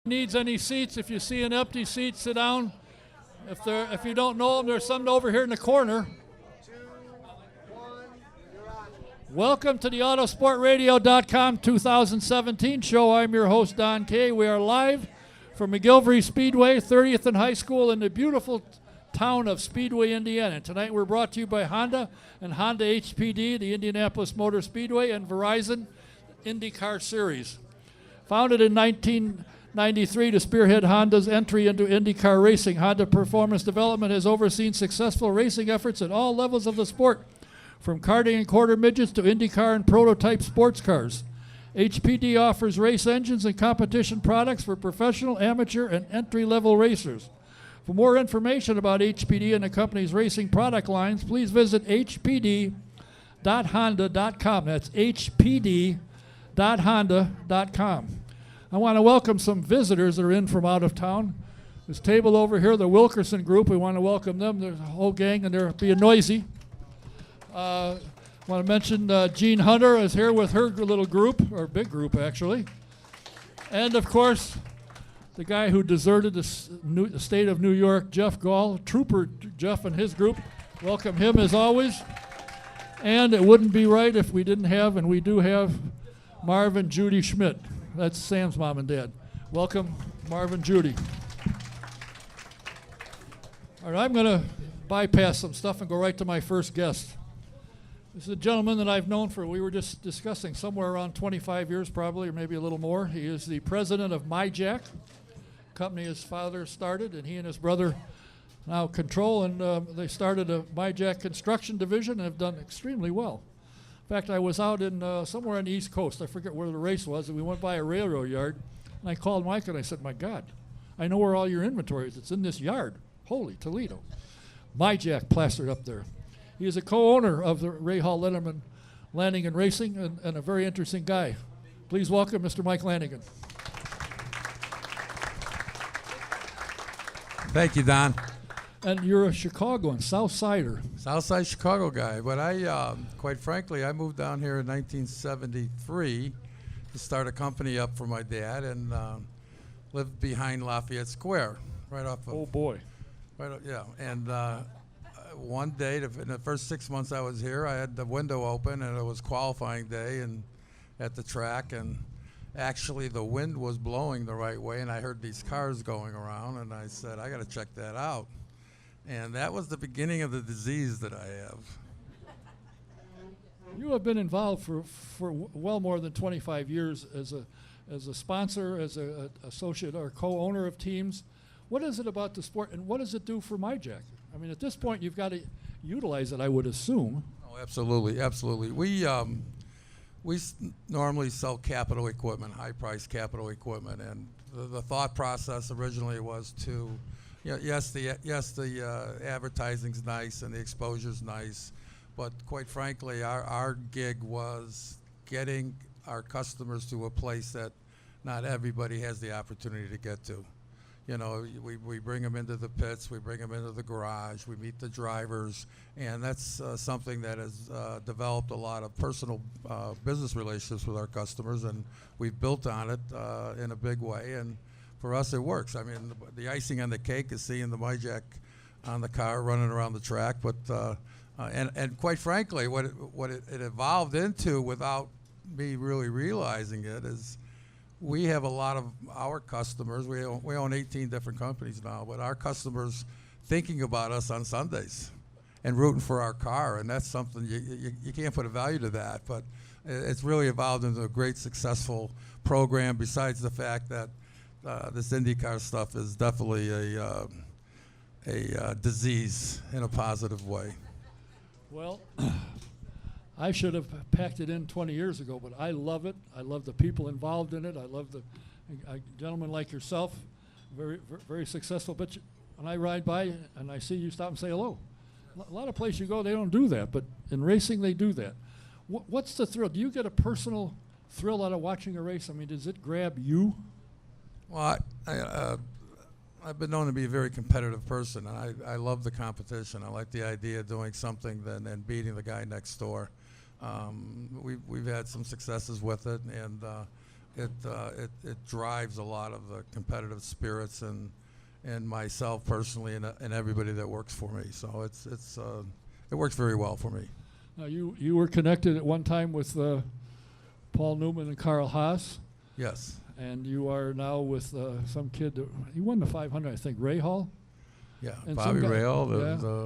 Needs any seats? If you see an empty seat, sit down. If you don't know them, there's some over here in the corner. Welcome to the Autosportradio.com 2017 show. I'm your host, Don Kay. We are live from McGillivray Speedway, 30th and High School in the beautiful town of Speedway, Indiana. Tonight we're brought to you by Honda and Honda HPD, the Indianapolis Motor Speedway, and Verizon IndyCar Series. Founded in 1993 to spearhead Honda's entry into IndyCar racing, Honda Performance Development has overseen successful racing efforts at all levels of the sport, from karting and quarter midgets to IndyCar and prototype sports cars. HPD offers race engines and competition products for professional, amateur, and entry-level racers. For more information about HPD and the company's racing product lines, please visit hpd.honda.com. That's hpd.honda.com. I want to welcome some visitors that are in from out of town. This table over here, the Wilkerson group, we want to welcome them. There's a whole gang, and they're being noisy. I want to mention Jean Hunter is here with her little group, or big group actually. And of course, the guy who deserted the state of New York, Jeff Gall, Trooper Jeff and his group. Welcome him as always. And it wouldn't be right if we didn't have, and we do have, Marv and Judy Schmidt. That's Sam's mom and dad. Welcome, Marv and Judy. All right, I'm going to bypass some stuff and go right to my first guest. This is a gentleman that I've known for, we were just discussing, somewhere around 25 years probably, or maybe a little more. He is the president of MyJack, company his father started, and he and his brother now control, and they started a MyJack construction division and have done extremely well. In fact, I was out in somewhere on the East Coast. I forget where the race was, and we went by a railroad yard, and I called Mike and I said, my God, I know where all your inventory is. It's in this yard. Holy Toledo. MyJack plastered up there. He is a co-owner of the Rahal, Letterman, Lanigan Racing, and a very interesting guy. Please welcome Mr. Mike Lanigan. Thank you, Don. And you're a Chicagoan, South Sider. Southside Chicago guy, but I, quite frankly, I moved down here in 1973 to start a company up for my dad, and lived behind Lafayette Square, right off of. Oh boy. Right, yeah, and one day, in the first 6 months I was here, I had the window open, and it was qualifying day, and at the track, and actually the wind was blowing the right way, and I heard these cars going around, and I said, I got to check that out. And that was the beginning of the disease that I have. You have been involved for well more than 25 years as a sponsor, as an associate or co-owner of teams. What is it about the sport, and what does it do for MyJack? I mean, at this point, you've got to utilize it, I would assume. Oh, absolutely, absolutely. We normally sell capital equipment, high-priced capital equipment, and the thought process originally was to. Yeah, yes, the advertising's nice and the exposure's nice, but quite frankly, our gig was getting our customers to a place that not everybody has the opportunity to get to. You know, we bring them into the pits, we bring them into the garage, we meet the drivers, and that's something that has developed a lot of personal business relationships with our customers, and we've built on it in a big way. And for us, it works. I mean, the icing on the cake is seeing the MyJack on the car running around the track. But and quite frankly, what it evolved into, without me really realizing it, is we have a lot of our customers. We own 18 different companies now, but our customers thinking about us on Sundays and rooting for our car, and that's something you can't put a value to that. But it's really evolved into a great, successful program. Besides the fact that this IndyCar stuff is definitely a disease in a positive way. Well, I should have packed it in 20 years ago, but I love it. I love the people involved in it. I love the gentlemen like yourself, very, very successful. But when I ride by and I see you, stop and say hello. A lot of places you go, they don't do that, but in racing they do that. What's the thrill? Do you get a personal thrill out of watching a race? I mean, does it grab you? Well, I've been known to be a very competitive person, and I love the competition. I like the idea of doing something and beating the guy next door. We've had some successes with it, and it drives a lot of the competitive spirits and myself personally and everybody that works for me. So it works very well for me. Now you were connected at one time with Paul Newman and Carl Haas. Yes. And you are now with some kid he won the 500, I think, Rahal. Yeah, and Bobby Rahal,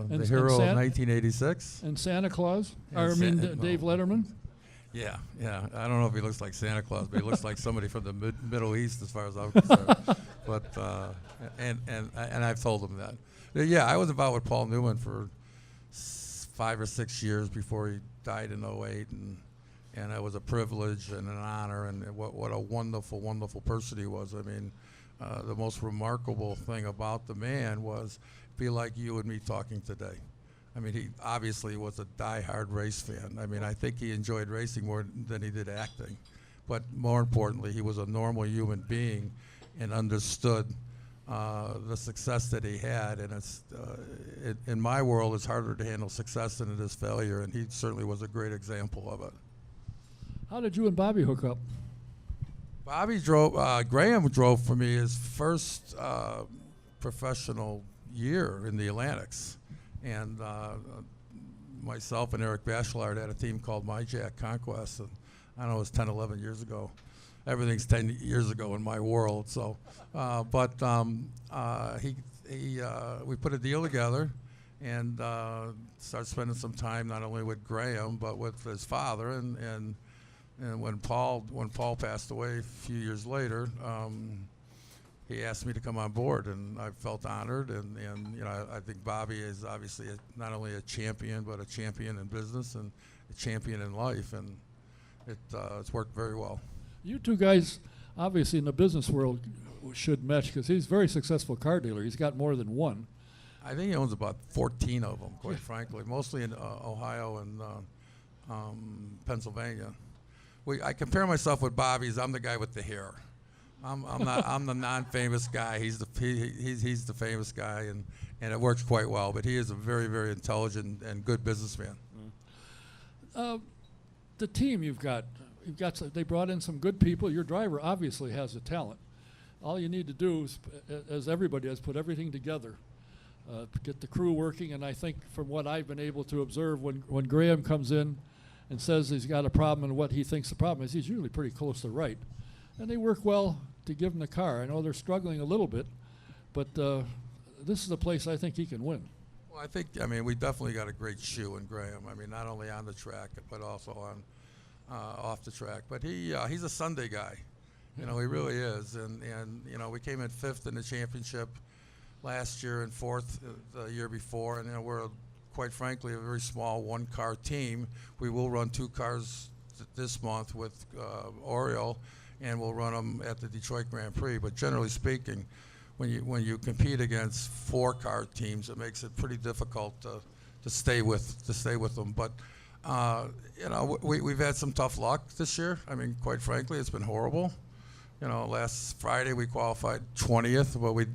the hero of 1986. And Santa Claus, And Dave Letterman. Yeah. I don't know if he looks like Santa Claus, but he looks like somebody from the Middle East, as far as I'm concerned. But and I've told him that. Yeah, I was involved with Paul Newman for 5 or 6 years before he died in '08, and it was a privilege and an honor, and what a wonderful, wonderful person he was. I mean, the most remarkable thing about the man was be like you and me talking today. I mean, he obviously was a diehard race fan. I mean, I think he enjoyed racing more than he did acting. But more importantly, he was a normal human being and understood the success that he had. And in my world, it's harder to handle success than it is failure, and he certainly was a great example of it. How did you and Bobby hook up? Bobby drove, Graham drove for me his first professional year in the Atlantics. And myself and Eric Bachelard had a team called My Jack Conquest. And I don't know, it was 10, 11 years ago. Everything's 10 years ago in my world. So, we put a deal together and started spending some time not only with Graham, but with his father. And when Paul passed away a few years later, he asked me to come on board, and I felt honored. And I think Bobby is obviously not only a champion, but a champion in business and a champion in life, and it's worked very well. You two guys, obviously in the business world, should mesh because he's a very successful car dealer. He's got more than one. I think he owns about 14 of them, quite frankly, mostly in Ohio and Pennsylvania. I compare myself with Bobby as I'm the guy with the hair. I'm the non-famous guy. He's the famous guy, and it works quite well. But he is a very, very intelligent and good businessman. The team you've got they brought in some good people. Your driver obviously has the talent. All you need to do is, as everybody has, put everything together, get the crew working. And I think from what I've been able to observe, when Graham comes in and says he's got a problem and what he thinks the problem is, he's usually pretty close to right. And they work well to give him the car. I know they're struggling a little bit, but this is a place I think he can win. Well, we definitely got a great shoe in Graham. I mean, not only on the track, but also on off the track. But he's a Sunday guy. He really is. And we came in 5th in the championship last year and 4th the year before. And we're, quite frankly, a very small one-car team. We will run 2 cars this month with Oriole, and we'll run them at the Detroit Grand Prix. But generally speaking, when you compete against 4-car teams, it makes it pretty difficult to stay with them. But we've had some tough luck this year. I mean, quite frankly, it's been horrible. Last Friday we qualified 20th, but we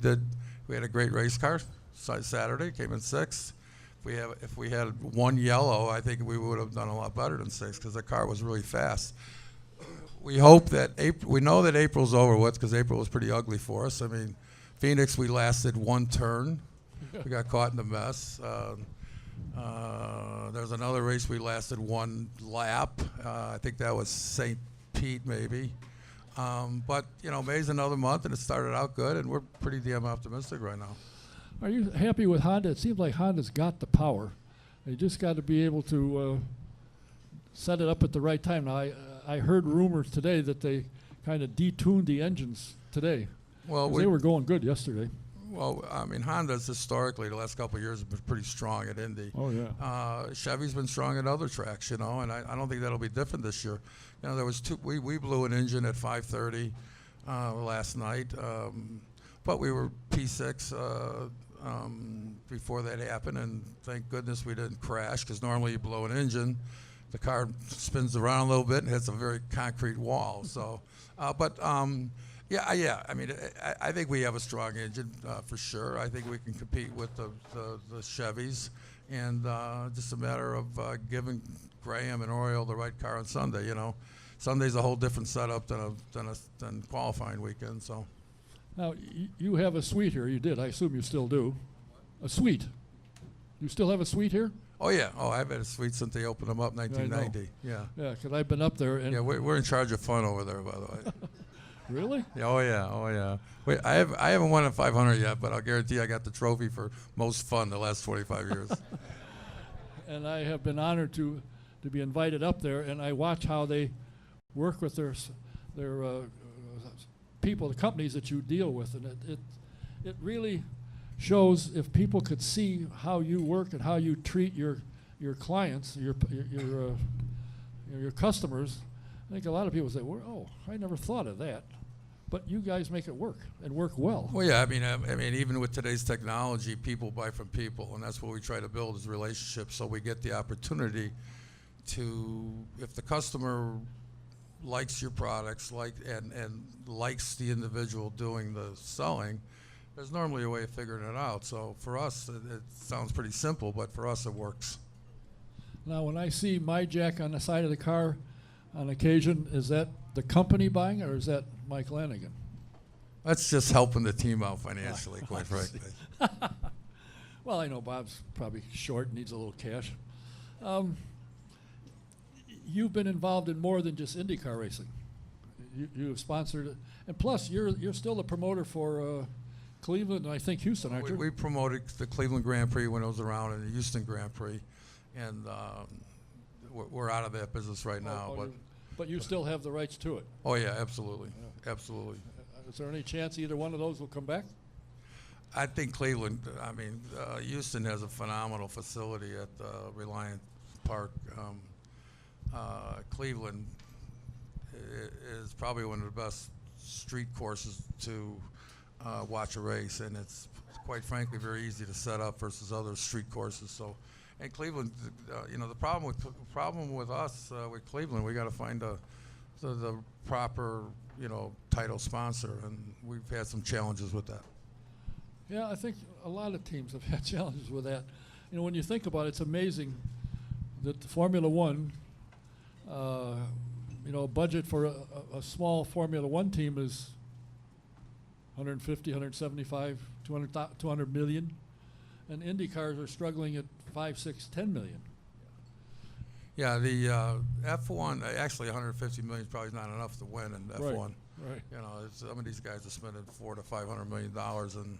had a great race car. Saturday came in 6th. If we had one yellow, I think we would have done a lot better than 6th because the car was really fast. We hope that we know that April's over with because April was pretty ugly for us. I mean, Phoenix, we lasted 1 turn. We got caught in the mess. There's another race we lasted 1 lap. I think that was St. Pete maybe. But May's another month, and it started out good, and we're pretty damn optimistic right now. Are you happy with Honda? It seems like Honda's got the power. You just got to be able to set it up at the right time. Now, I heard rumors today that they kind of detuned the engines today. Well, they were going good yesterday. Well, I mean, Honda's historically the last couple of years have been pretty strong at Indy. Oh yeah. Chevy's been strong at other tracks, and I don't think that'll be different this year. There was we blew an engine at 5:30 last night, but we were P6 before that happened, and thank goodness we didn't crash because normally you blow an engine, the car spins around a little bit and hits a very concrete wall. So, yeah. I mean, I think we have a strong engine for sure. I think we can compete with the Chevys, and just a matter of giving Graham and Oriole the right car on Sunday. Sunday's a whole different setup than qualifying weekend. So. Now, you have a suite here. You did. I assume you still do. A suite. You still have a suite here? Oh, yeah. Oh, I've had a suite since they opened them up in 1990. Yeah. Yeah, because I've been up there. And yeah, we're in charge of fun over there, by the way. Really? Yeah, oh, yeah. Oh, yeah. Wait, I haven't won a 500 yet, but I'll guarantee I got the trophy for most fun the last 25 years. And I have been honored to be invited up there, and I watch how they work with their people, the companies that you deal with, and it really shows, if people could see how you work and how you treat your clients, your customers. I think a lot of people say, well, "Oh, I never thought of that," but you guys make it work and work well. Well, yeah, I mean, even with today's technology, people buy from people, and that's what we try to build is relationships. So we get the opportunity to, if the customer likes your products, and likes the individual doing the selling, there's normally a way of figuring it out. So for us, it sounds pretty simple, but for us, it works. Now, when I see my jack on the side of the car on occasion, is that the company buying it, or is that Mike Lanigan? That's just helping the team out financially, quite frankly. Well, I know Bob's probably short, needs a little cash. You've been involved in more than just IndyCar racing. You have sponsored it, and plus you're still the promoter for Cleveland and I think Houston, aren't you? We promoted the Cleveland Grand Prix when it was around, and the Houston Grand Prix, and we're out of that business right now. But you still have the rights to it. Oh yeah, absolutely, absolutely. Is there any chance either one of those will come back? I think Cleveland. I mean, Houston has a phenomenal facility at Reliant Park. Cleveland is probably one of the best street courses to watch a race, and it's quite frankly very easy to set up versus other street courses. So, and Cleveland, the problem with us with Cleveland, we got to find the proper title sponsor, and we've had some challenges with that. Yeah, I think a lot of teams have had challenges with that. When you think about it, it's amazing that the Formula One, budget for a small Formula One team is 150, 175, 200 million, and Indy cars are struggling at 5, 6, 10 million. Yeah, the F1, actually 150 million is probably not enough to win in F1. Right. Some of these guys are spending $400 to $500 million, and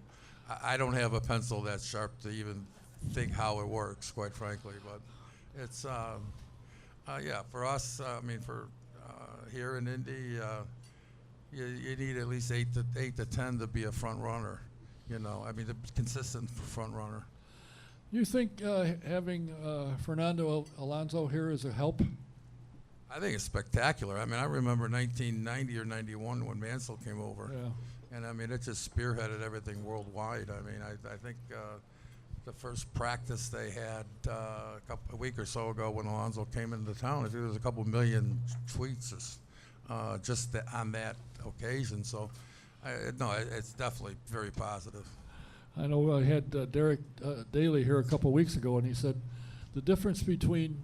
I don't have a pencil that sharp to even think how it works, quite frankly. But it's, for us, for here in Indy, you need at least 8 to 10 to be a front runner. The consistent front runner. You think having Fernando Alonso here is a help? I think it's spectacular. I remember 1990 or 91 when Mansell came over. Yeah. And it just spearheaded everything worldwide. I think the first practice they had a week or so ago when Alonso came into town, there was a couple million tweets just on that occasion. So, it's definitely very positive. I know I had Derek Daly here a couple of weeks ago, and he said the difference between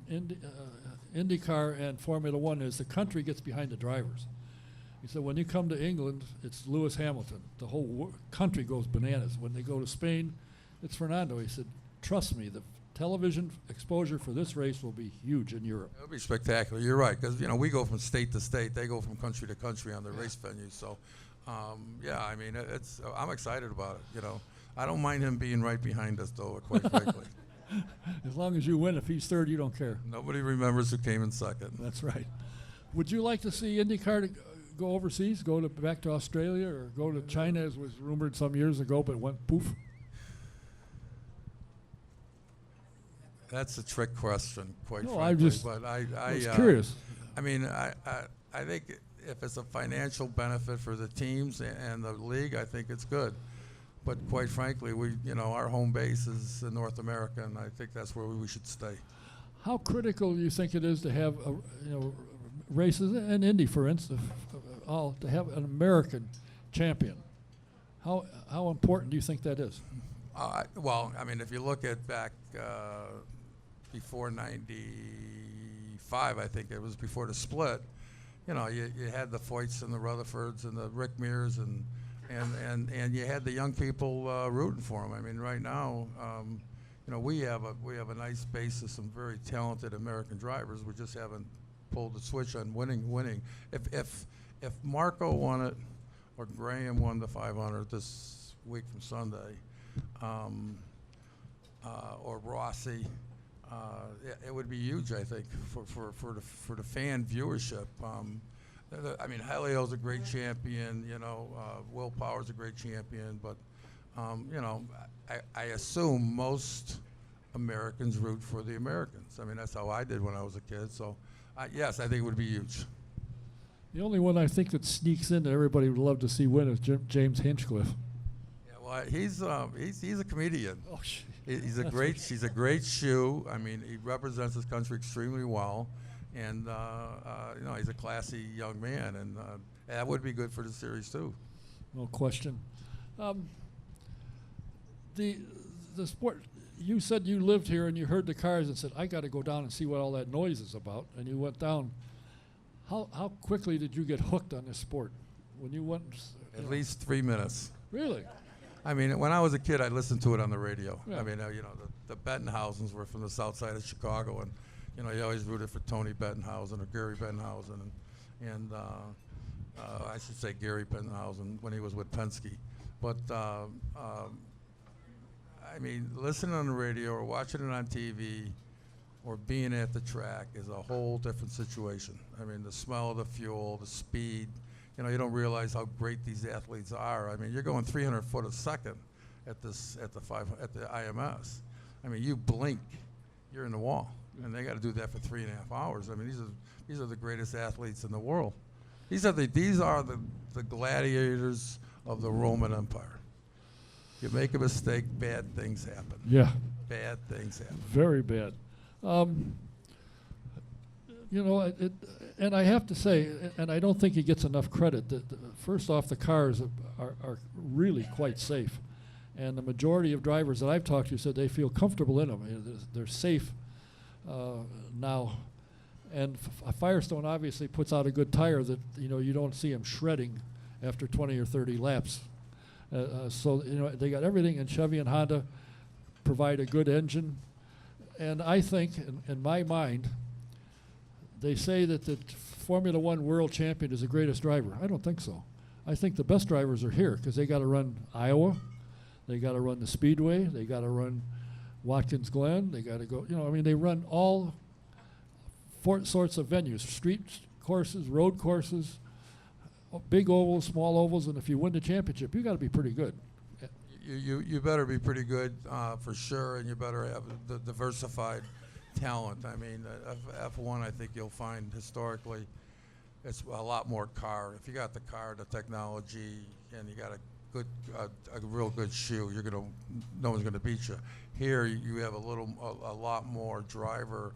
IndyCar and Formula One is the country gets behind the drivers. He said when you come to England, it's Lewis Hamilton. The whole country goes bananas. When they go to Spain, it's Fernando. He said, trust me, the television exposure for this race will be huge in Europe. It'll be spectacular. You're right, because we go from state to state. They go from country to country on their race venues. So, I'm excited about it. I don't mind him being right behind us, though, quite frankly. As long as you win, if he's third, you don't care. Nobody remembers who came in second. That's right. Would you like to see IndyCar to go overseas, back to Australia, or go to China, as was rumored some years ago, but went poof? That's a trick question, quite No, frankly. I was curious. I think if it's a financial benefit for the teams and the league, I think it's good. But quite frankly, our home base is in North America, and I think that's where we should stay. How critical do you think it is to have races in Indy, for instance, to have an American champion? How important do you think that is? If you look at back before '95, I think it was before the split. you know, you had the Foyts and the Rutherfords and the Rick Mears and you had the young people rooting for them. I mean, right now, you know, we have a nice base of some very talented American drivers. We just haven't pulled the switch on winning. If Marco won it, or Graham won the 500 this week from Sunday, or Rossi, it would be huge, I think, for the fan viewership. I mean, Helio's a great champion, you know, Will Power's a great champion, but, you know, I assume most Americans root for the Americans. I mean, that's how I did when I was a kid, so yes, I think it would be huge. The only one I think that sneaks in that everybody would love to see win is James Hinchcliffe. Yeah, well, he's a comedian. Oh, He's a great shoe. I mean, he represents his country extremely well, and you know, he's a classy young man, and that would be good for the series too. No question. The sport. You said you lived here and you heard the cars and said, "I got to go down and see what all that noise is about." And you went down. How quickly did you get hooked on this sport? When you went, At least 3 minutes. Really? I mean, when I was a kid, I listened to it on the radio. Yeah. I mean, you know, the Bettenhausens were from the south side of Chicago, and you know, you always rooted for Tony Bettenhausen or Gary Bettenhausen, and I should say Gary Bettenhausen when he was with Penske. But I mean, listening on the radio or watching it on TV or being at the track is a whole different situation. I mean, the smell of the fuel, the speed. You know, you don't realize how great these athletes are. I mean, you're going 300 foot a second at the IMS. I mean, you blink, you're in the wall, and they got to do that for 3.5 hours. I mean, these are the greatest athletes in the world. These are the gladiators of the Roman Empire. You make a mistake, bad things happen. Yeah. Bad things happen. Very bad. You know, and I have to say, and I don't think he gets enough credit, that first off, the cars are really quite safe. And the majority of drivers that I've talked to said they feel comfortable in them. You know, they're safe now. And Firestone obviously puts out a good tire that, you know, you don't see them shredding after 20 or 30 laps. So, you know, they got everything, and Chevy and Honda provide a good engine. And I think, in my mind, they say that the Formula One world champion is the greatest driver. I don't think so. I think the best drivers are here because they got to run Iowa, they got to run the Speedway, they got to run Watkins Glen, they got to go, you know, I mean, they run all sorts of venues, street courses, road courses, big ovals, small ovals, and if you win the championship, you got to be pretty good. You better be pretty good for sure, and you better have the diversified talent. I mean, F1, I think you'll find historically it's a lot more car. If you got the car, the technology, and you got a real good shoe, no one's gonna beat you. Here, you have a lot more driver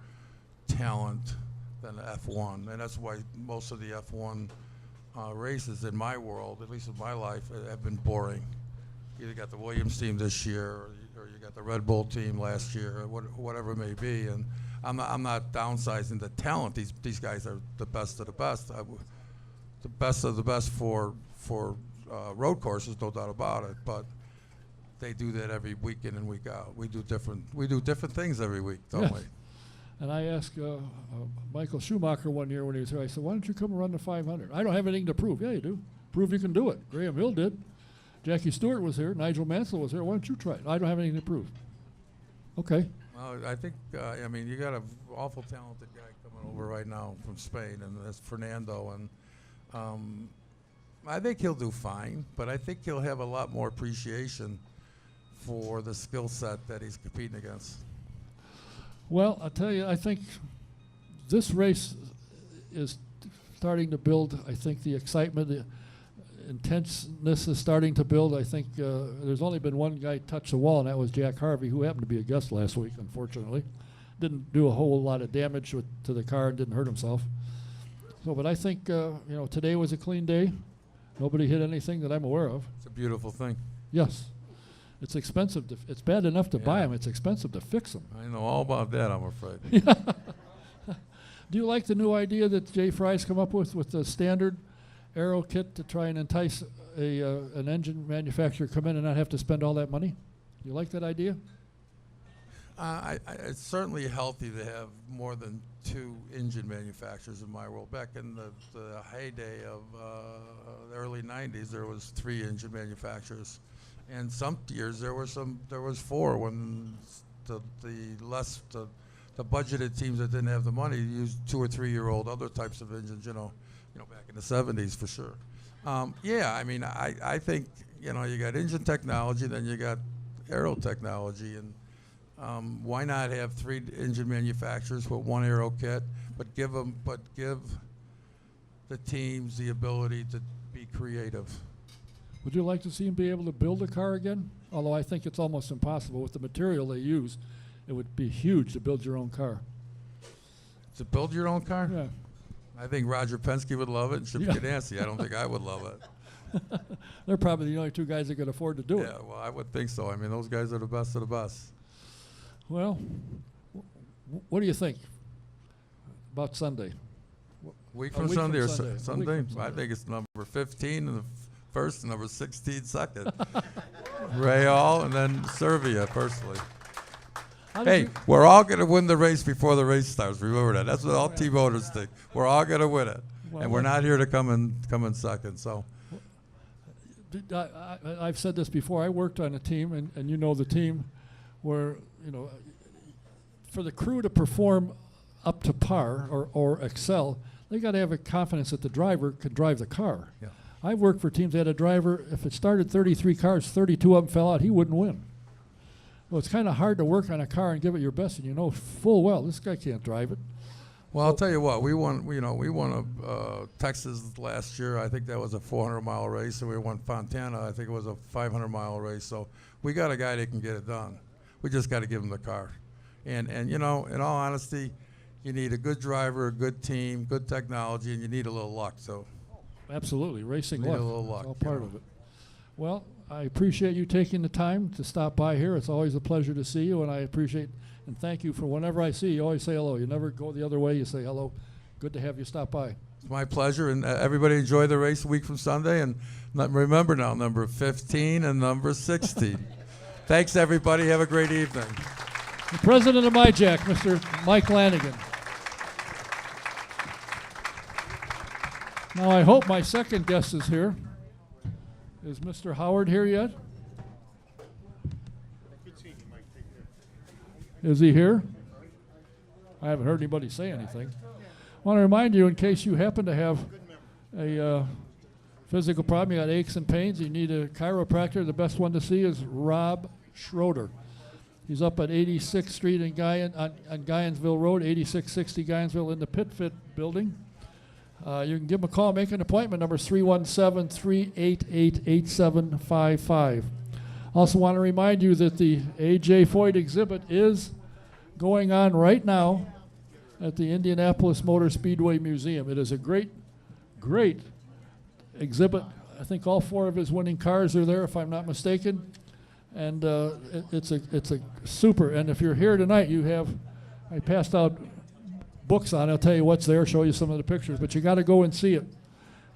talent than F1, and that's why most of the F1 races in my world, at least in my life, have been boring. You got the Williams team this year, or you got the Red Bull team last year, or whatever it may be. And I'm not downsizing the talent. These guys are the best of the best. The best of the best for road courses, no doubt about it. But they do that every week in and week out. We do different things every week, don't we? And I asked Michael Schumacher one year when he was here, I said, why don't you come and run the 500? I don't have anything to prove. Yeah, you do. Prove you can do it. Graham Hill did. Jackie Stewart was here. Nigel Mansell was here. Why don't you try it? I don't have anything to prove. Okay. Well, I think, I mean, you got an awful talented guy coming over right now from Spain, and that's Fernando. And I think he'll do fine, but I think he'll have a lot more appreciation for the skill set that he's competing against. Well, I'll tell you, I think this race is starting to build, I think, the excitement, the intenseness is starting to build. I think there's only been one guy touch the wall, and that was Jack Harvey, who happened to be a guest last week, unfortunately. Didn't do a whole lot of damage to the car and didn't hurt himself. So, but I think, you know, today was a clean day. Nobody hit anything that I'm aware of. It's a beautiful thing. Yes. It's expensive. It's bad enough to buy them. It's expensive to fix them. I know all about that, I'm afraid. Do you like the new idea that Jay Fry's come up with the standard aero kit to try and entice an engine manufacturer to come in and not have to spend all that money? You like that idea? It's certainly healthy to have more than 2 engine manufacturers in my world. Back in the heyday of the early 90s, there was 3 engine manufacturers, and some years there was 4 when the budgeted teams that didn't have the money used 2 or 3 year old other types of engines. Back in the 70s for sure. Yeah, I mean, I think you got engine technology, then you got aero technology, and why not have 3 engine manufacturers with 1 aero kit, but give the teams the ability to be creative. Would you like to see him be able to build a car again? Although I think it's almost impossible with the material they use. It would be huge to build your own car. To build your own car? Yeah. I think Roger Penske would love it, and Chip Ganassi. I don't think I would love it. They're probably the only 2 guys that could afford to do it. Yeah, well, I would think so. I mean, those guys are the best of the best. Well, what do you think about Sunday? Week from Sunday or Sunday. Sunday? I think it's number 15 and the first, and number 16 second. Rahal and then Servia, personally. Hey, we're all going to win the race before the race starts. Remember that. That's what all team owners think. We're all going to win it, and we're not here to come in second. So, I've said this before. I worked on a team, and you know the team, where for the crew to perform up to par or excel, they got to have a confidence that the driver can drive the car. Yeah. I've worked for teams that had a driver. If it started 33 cars, 32 of them fell out. He wouldn't win. Well, it's kind of hard to work on a car and give it your best, and you know full well this guy can't drive it. Well, I'll tell you what. We won Texas last year. I think that was a 400-mile race, and we won Fontana. I think it was a 500-mile race. So we got a guy that can get it done. We just got to give him the car. And in all honesty, you need a good driver, a good team, good technology, and you need a little luck. So absolutely, racing luck. A little luck. It's all part of it. Well, I appreciate you taking the time to stop by here. It's always a pleasure to see you, and I appreciate and thank you for whenever I see you. You always say hello. You never go the other way. You say hello. Good to have you stop by. It's my pleasure, and everybody enjoy the race a week from Sunday. And remember now, number 15 and number 16. Thanks, everybody. Have a great evening. The president of MyJack, Mr. Mike Lanigan. Now, I hope my second guest is here. Is Mr. Howard here yet? Is he here? I haven't heard anybody say anything. I want to remind you, in case you happen to have a physical problem, you got aches and pains, you need a chiropractor, the best one to see is Rob Schroeder. He's up at 86th Street on Gainesville Road, 8660 Gainesville in the PitFit building. You can give him a call, make an appointment. Number 317-388-8755. Also want to remind you that the A.J. Foyt exhibit is going on right now at the Indianapolis Motor Speedway Museum. It is a great, great exhibit. I think all 4 of his winning cars are there, if I'm not mistaken. And it's a super. And if you're here tonight, I passed out books on it. I'll tell you what's there, show you some of the pictures, but you got to go and see it.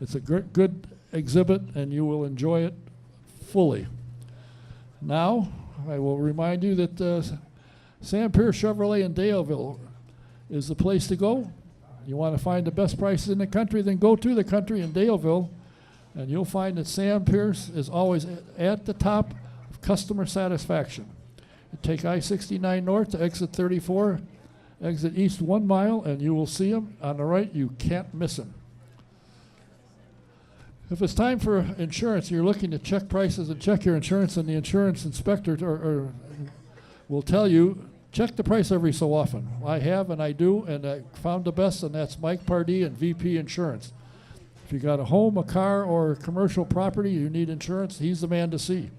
It's a good exhibit, and you will enjoy it fully. Now, I will remind you that Sam Pierce Chevrolet in Daleville is the place to go. You want to find the best prices in the country, then go to the country in Daleville, and you'll find that Sam Pierce is always at the top of customer satisfaction. You take I-69 north to exit 34, exit east 1 mile, and you will see him on the right. You can't miss him. If it's time for insurance, you're looking to check prices and check your insurance, and the insurance inspector will tell you, check the price every so often. I have, and I do, and I found the best, and that's Mike Pardee and VP Insurance. If you got a home, a car, or a commercial property, you need insurance, he's the man to see.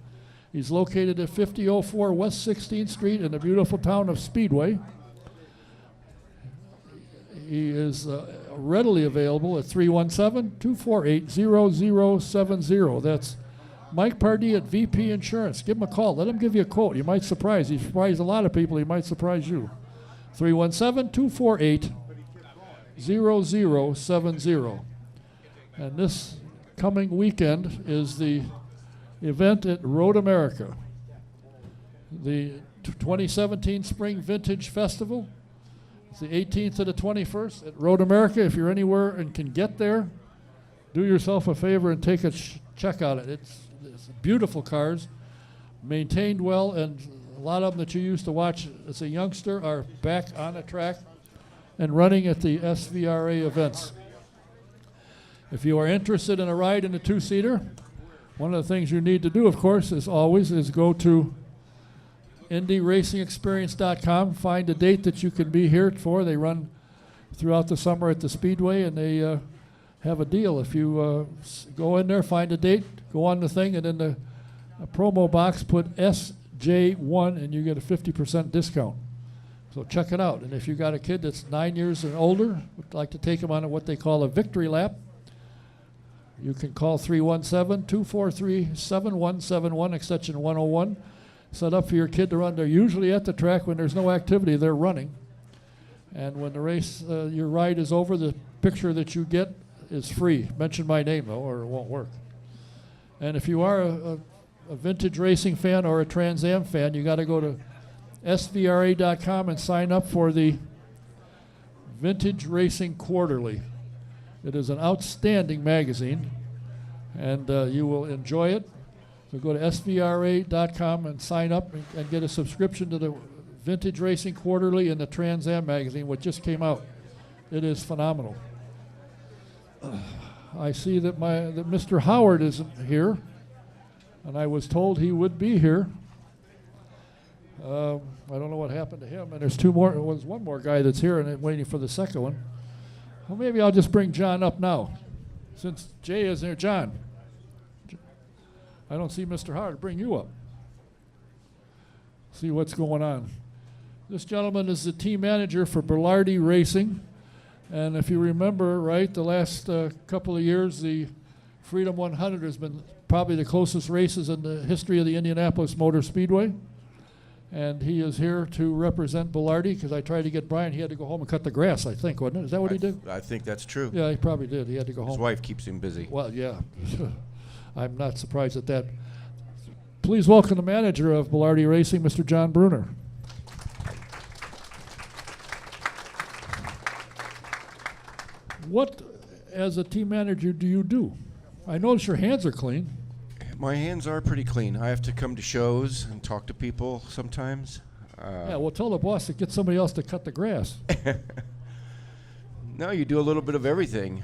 He's located at 5004 West 16th Street in the beautiful town of Speedway. He is readily available at 317-248-0070. That's Mike Pardee at VP Insurance. Give him a call. Let him give you a quote. You might surprise. He surprised a lot of people. He might surprise you. 317-248-0070. And this coming weekend is the event at Road America, the 2017 Spring Vintage Festival. It's the 18th to the 21st at Road America. If you're anywhere and can get there, do yourself a favor and take a check out it. It's beautiful cars, maintained well, and a lot of them that you used to watch as a youngster are back on the track and running at the SVRA events. If you are interested in a ride in a two-seater, one of the things you need to do, of course, as always, is go to IndyRacingExperience.com, find a date that you can be here for. They run throughout the summer at the Speedway, and they have a deal. If you go in there, find a date, go on the thing, and in the promo box put SJ1, and you get a 50% discount. So check it out. And if you got a kid that's 9 years and older, would like to take them on what they call a victory lap, you can call 317-243-7171, extension 101. Set up for your kid to run. They're usually at the track when there's no activity. They're running. And when the race, your ride is over, the picture that you get is free. Mention my name, though, or it won't work. And if you are a vintage racing fan or a Trans Am fan, you got to go to svra.com and sign up for the Vintage Racing Quarterly. It is an outstanding magazine, and you will enjoy it. So go to svra.com and sign up and get a subscription to the Vintage Racing Quarterly and the Trans Am magazine, which just came out. It is phenomenal. I see that Mr. Howard isn't here, and I was told he would be here. I don't know what happened to him. And there's one more guy that's here and waiting for the second one. Well, maybe I'll just bring John up now, since Jay is there. John, I don't see Mr. Howard. Bring you up. See what's going on. This gentleman is the team manager for Belardi Racing. And if you remember, right, the last couple of years, the Freedom 100 has been probably the closest races in the history of the Indianapolis Motor Speedway. And he is here to represent Belardi, because I tried to get Brian. He had to go home and cut the grass, I think, wasn't it? Is that what he did? I think that's true. Yeah, he probably did. He had to go home. His wife keeps him busy. Well, yeah. I'm not surprised at that. Please welcome the manager of Belardi Racing, Mr. John Brunner. What, as a team manager, do you do? I notice your hands are clean. My hands are pretty clean. I have to come to shows and talk to people sometimes. Yeah, well, tell the boss to get somebody else to cut the grass. No, you do a little bit of everything.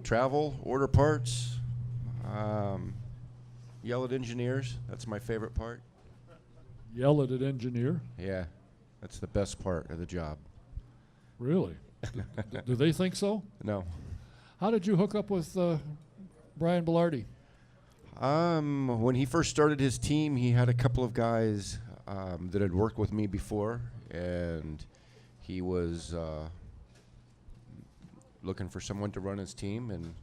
Travel, order parts, yell at engineers. That's my favorite part. Yell at an engineer? Yeah, that's the best part of the job. Really? Do they think so? No. How did you hook up with Brian Belardi? When he first started his team, he had a couple of guys that had worked with me before, and he was looking for someone to run his team, and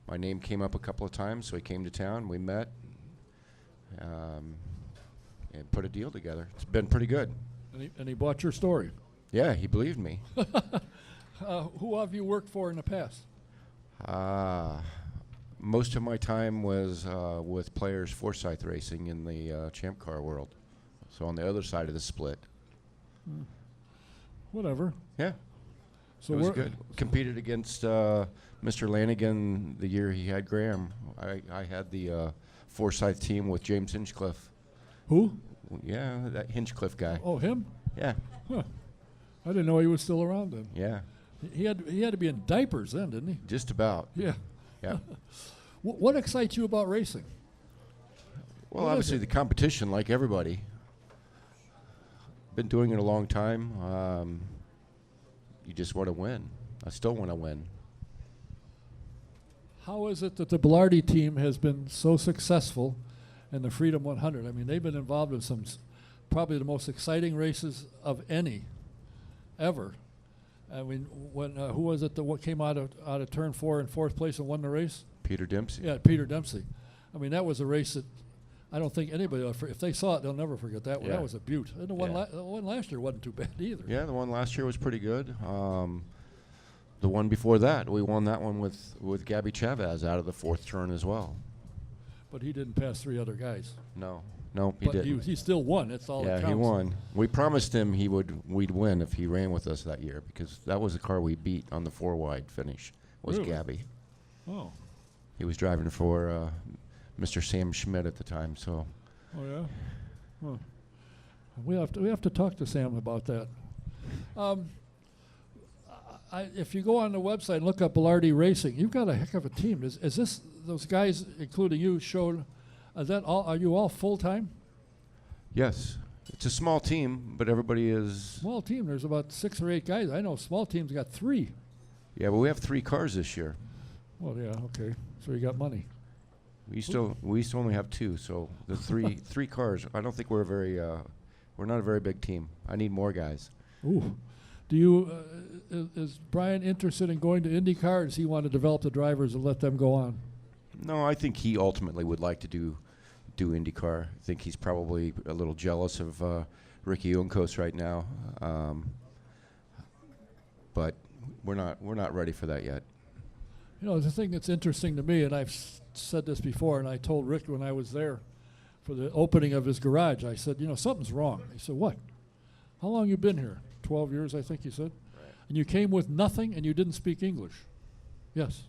my name came up a couple of times, so he came to town, we met, and put a deal together. It's been pretty good. And he bought your story? Yeah, he believed me. Who have you worked for in the past? Most of my time was with Players Forsyth Racing in the Champ Car world, so on the other side of the split. Whatever. Yeah. So it was good. Competed against Mr. Lanigan the year he had Graham. I had the Forsyth team with James Hinchcliffe. Who? Yeah, that Hinchcliffe guy. Oh, him? Yeah. Huh. I didn't know he was still around then. Yeah. He had to be in diapers then, didn't he? Just about. Yeah. Yeah. What excites you about racing? Well, What is obviously it? the competition, like everybody. Been doing it a long time. You just want to win. I still want to win. How is it that the Belardi team has been so successful in the Freedom 100? I mean, they've been involved in some probably the most exciting races of any ever. I mean, when who was it that came out of turn 4 in 4th place and won the race? Peter Dempsey. Yeah, Peter Dempsey. I mean, that was a race that I don't think anybody will if they saw it, they'll never forget that one. Yeah. That was a beaut. And the one last year wasn't too bad either. Yeah, the one last year was pretty good. The one before that, we won that one with Gabby Chavez out of the 4th turn as well. But he didn't pass 3 other guys. No, he But didn't. he still won. That's all that counts. Yeah, he won. We promised him we'd win if he ran with us that year, because that was the car we beat on the 4-wide finish, was Really? Gabby. Oh. He was driving for Mr. Sam Schmidt at the time, so. Oh, yeah? Huh. We have to talk to Sam about that. If you go on the website and look up Belardi Racing, you've got a heck of a team. Is this those guys, including you, showed? Are you all full time? Yes, it's a small team, but everybody is. Small team. There's about 6 or 8 guys. I know small teams got 3. Yeah, but we have 3 cars this year. Well, yeah, okay. So you got money. We still only have 2, so the 3 cars. I don't think we're not a very big team. I need more guys. Ooh. Do you is Brian interested in going to IndyCar, or does he want to develop the drivers and let them go on? No, I think he ultimately would like to do IndyCar. I think he's probably a little jealous of Ricky Juncos right now, but we're not ready for that yet. You know, the thing that's interesting to me, and I've said this before, and I told Rick when I was there for the opening of his garage, I said, you know, something's wrong. He said, what? How long you been here? 12 years, I think you said. Right. And you came with nothing and you didn't speak English. Yes.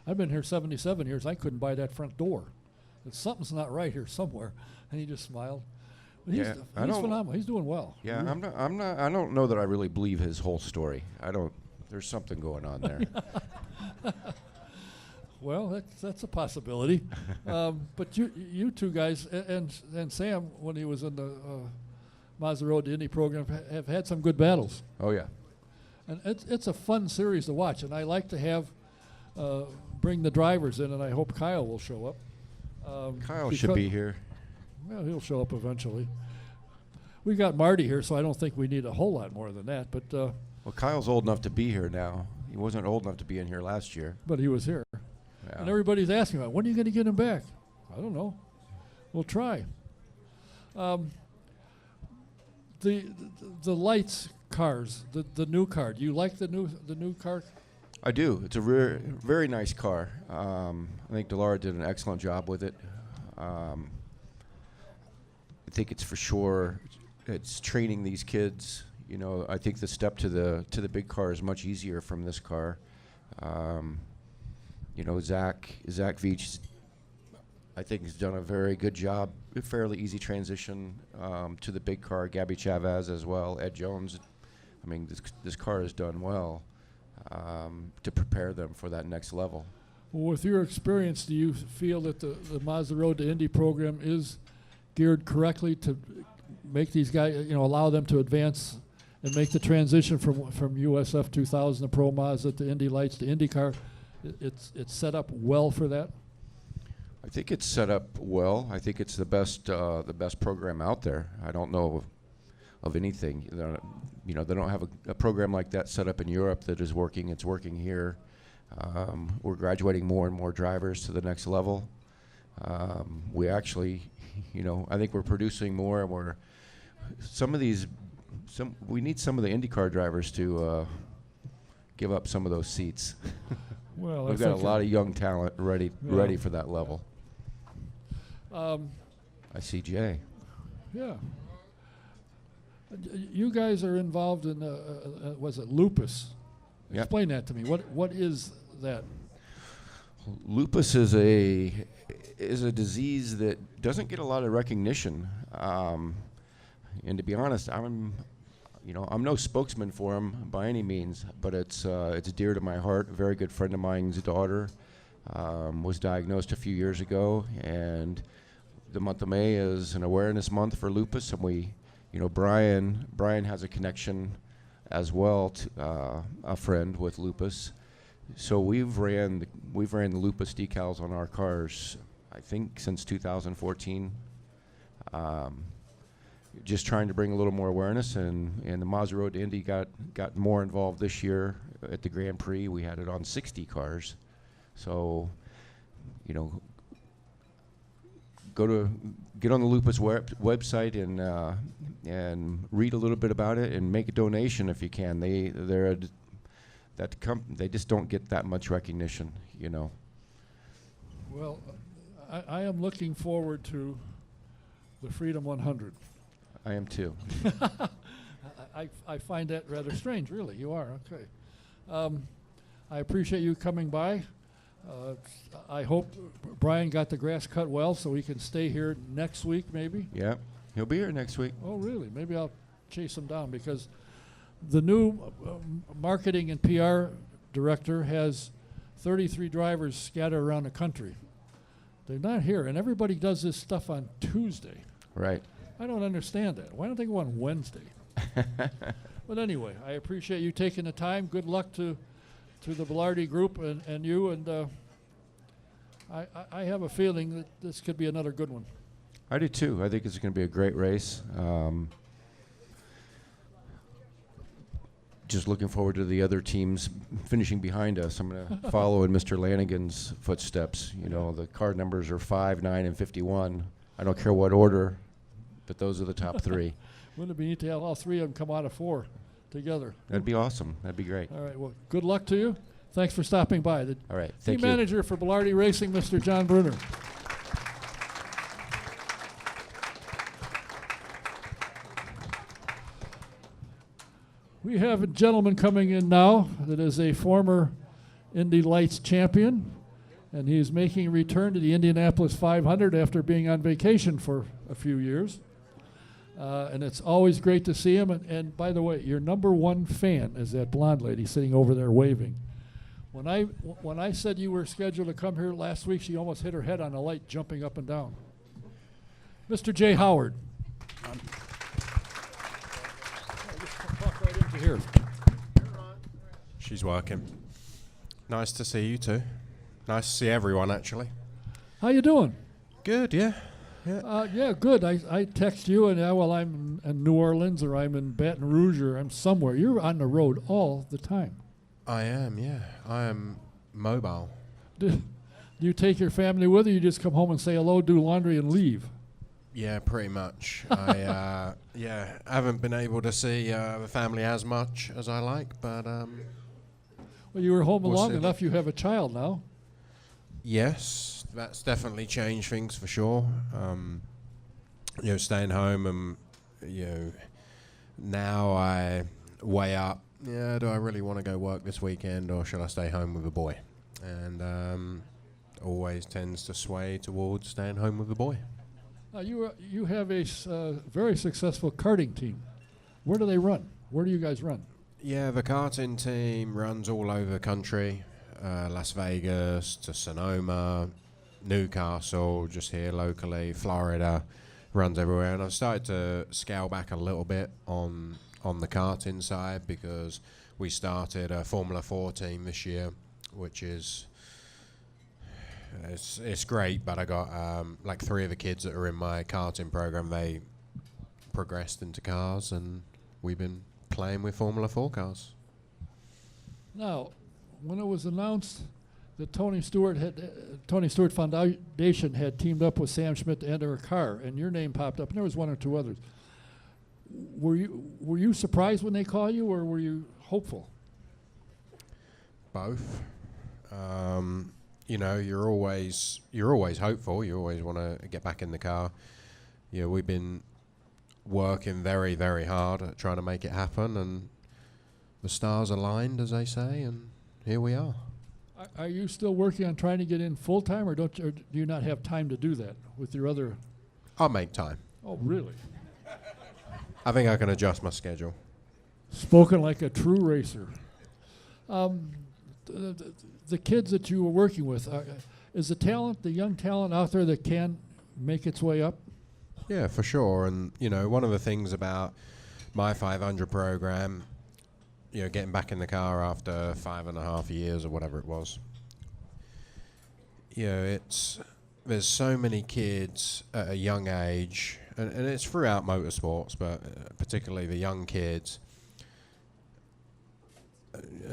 I've been here 77 years. I couldn't buy that front door. Something's not right here somewhere. And he just smiled. But he's phenomenal. He's doing well. Yeah, I don't know that I really believe his whole story. There's something going on there. Well, that's a possibility. But you 2 guys, and Sam, when he was in the Mazda Road to Indy program, have had some good battles. Oh, yeah. And it's a fun series to watch, and I like to have bring the drivers in, and I hope Kyle will show up. Kyle should be here. Well, he'll show up eventually. We got Marty here, so I don't think we need a whole lot more than that. But well, Kyle's old enough to be here now. He wasn't old enough to be in here last year. But he was here. Yeah. And everybody's asking about, when are you going to get him back? I don't know. We'll try. The Lights cars, the new car. Do you like the new car? I do. It's a very nice car. I think Belardi did an excellent job with it. I think it's for sure. It's training these kids. You know, I think the step to the big car is much easier from this car. You know, Zach Veach, I think, has done a very good job. A fairly easy transition to the big car. Gabby Chavez as well. Ed Jones. I mean, this car has done well to prepare them for that next level. Well, with your experience, do you feel that the Mazda Road to Indy program is geared correctly to make these guys, you know, allow them to advance and make the transition from USF 2000 to Pro Mazda to Indy Lights to IndyCar? It's set up well for that? I think it's set up well. I think it's the best program out there. I don't know of anything. You know, they don't have a program like that set up in Europe that is working. It's working here. We're graduating more and more drivers to the next level. We actually, you know, I think we're producing more, and we need some of the IndyCar drivers to give up some of those seats. Well, we've got a lot of young talent ready for that level. I see Jay. Yeah. You guys are involved in was it lupus? Yep. Explain that to me. What is that? Lupus is a disease that doesn't get a lot of recognition, and to be honest, I'm no spokesman for him by any means, but it's dear to my heart. A very good friend of mine's daughter was diagnosed a few years ago, and the month of May is an awareness month for lupus, and we, you know, Brian has a connection as well to a friend with lupus. So we've ran the lupus decals on our cars, I think, since 2014. Just trying to bring a little more awareness, and the Mazda Road to Indy got more involved this year at the Grand Prix. We had it on 60 cars. So, you know, get on the lupus website and read a little bit about it and make a donation if you can. they just don't get that much recognition, you know. Well, I am looking forward to the Freedom 100. I am too. I find that rather strange, really. You are, okay. I appreciate you coming by. I hope Brian got the grass cut well so he can stay here next week, maybe. Yeah, he'll be here next week. Oh, really? Maybe I'll chase him down, because the new marketing and PR director has 33 drivers scattered around the country. They're not here, and everybody does this stuff on Tuesday. Right. I don't understand that. Why don't they go on Wednesday? But anyway, I appreciate you taking the time. Good luck to the Belardi group and you, and I have a feeling that this could be another good one. I do too. I think it's going to be a great race. Just looking forward to the other teams finishing behind us. I'm going to follow in Mr. Lanigan's footsteps. You know, the card numbers are 5, 9, and 51. I don't care what order, but those are the top three. Wouldn't it be neat to have all three of them come out of 4 together? That'd be awesome. That'd be great. All right. Well, good luck to you. Thanks for stopping by. The All right. Thank team you. manager for Belardi Racing, Mr. John Brunner. We have a gentleman coming in now that is a former Indy Lights champion, and he is making a return to the Indianapolis 500 after being on vacation for a few years. And it's always great to see him. And by the way, your number one fan is that blonde lady sitting over there waving. When I said you were scheduled to come here last week, she almost hit her head on a light jumping up and down. Mr. Jay Howard. Talk right into here. She's working. Nice to see you too. Nice to see everyone, actually. How you doing? Good, yeah. Yeah, good. I text you, and well, I'm in New Orleans, or I'm in Baton Rouge, or I'm somewhere. You're on the road all the time. I am, yeah. I am mobile. Do you take your family with you? You just come home and say hello, do laundry, and leave? Yeah, pretty much. I haven't been able to see the family as much as I like, but Well, you were home We'll long see. enough. You have a child now. yes, that's definitely changed things for sure. Staying home and now I weigh up. Yeah, do I really want to go work this weekend, or should I stay home with a boy? And always tends to sway towards staying home with the boy. You have a very successful karting team. Where do they run? Where do you guys run? Yeah, the karting team runs all over the country, Las Vegas to Sonoma, Newcastle, just here locally, Florida, runs everywhere. And I've started to scale back a little bit on the karting side, because we started a Formula 4 team this year, which is it's great, but I got like 3 of the kids that are in my karting program, they progressed into cars, and we've been playing with Formula 4 cars. Now, when it was announced that Tony Steward Foundation had teamed up with Sam Schmidt to enter a car, and your name popped up, and there was 1 or 2 others. Were you surprised when they called you, or were you hopeful? Both. You're always hopeful. You always want to get back in the car. We've been working very, very hard at trying to make it happen, and the stars aligned, as they say, and here we are. Are you still working on trying to get in full time, or do you not have time to do that with your other? I'll make time. Oh, really? I think I can adjust my schedule. Spoken like a true racer. The kids that you were working with, is the young talent out there that can make its way up? Yeah, for sure. And, one of the things about my 500 program, getting back in the car after 5.5 years or whatever it was, there's so many kids at a young age, and it's throughout motorsports, but particularly the young kids,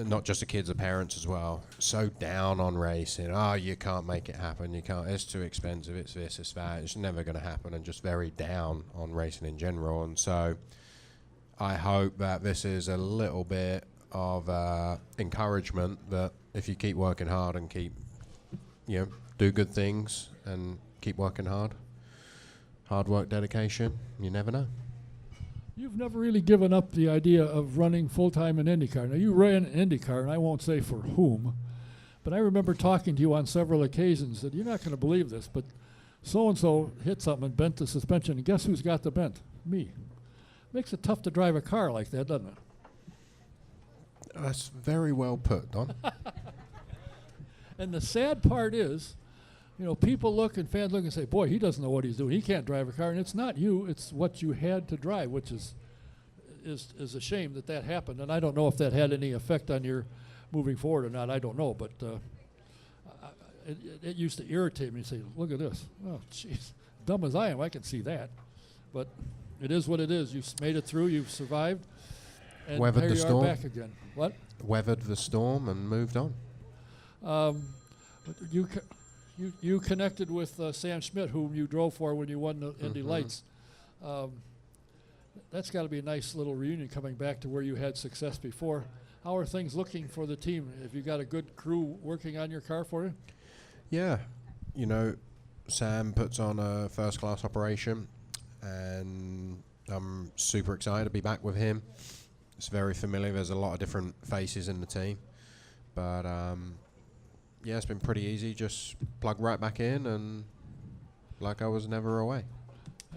not just the kids, the parents as well, so down on racing. Oh, you can't make it happen. You can't. It's too expensive. It's this, it's that. It's never going to happen, and just very down on racing in general. And so I hope that this is a little bit of encouragement that if you keep working hard and keep, do good things and keep working hard work, dedication, you never know. You've never really given up the idea of running full-time in IndyCar. Now, you ran IndyCar, and I won't say for whom, but I remember talking to you on several occasions that you're not going to believe this, but so-and-so hit something and bent the suspension, and guess who's got the bent? Me. Makes it tough to drive a car like that, doesn't it? That's very well put, Don. And the sad part is, people look and fans look and say, boy, he doesn't know what he's doing. He can't drive a car. And it's not you. It's what you had to drive, which is a shame that happened. And I don't know if that had any effect on your moving forward or not. I don't know. But it used to irritate me to say, look at this. Oh, jeez. Dumb as I am, I can see that. But it is what it is. You've made it through. You've survived. And Weathered here the you storm. are back again. What? Weathered the storm and moved on. You connected with Sam Schmidt, whom you drove for when you won the Indy Lights. That's got to be a nice little reunion coming back to where you had success before. How are things looking for the team? Have you got a good crew working on your car for you? Yeah. Sam puts on a first-class operation, and I'm super excited to be back with him. It's very familiar. There's a lot of different faces in the team. But, it's been pretty easy. Just plug right back in and like I was never away.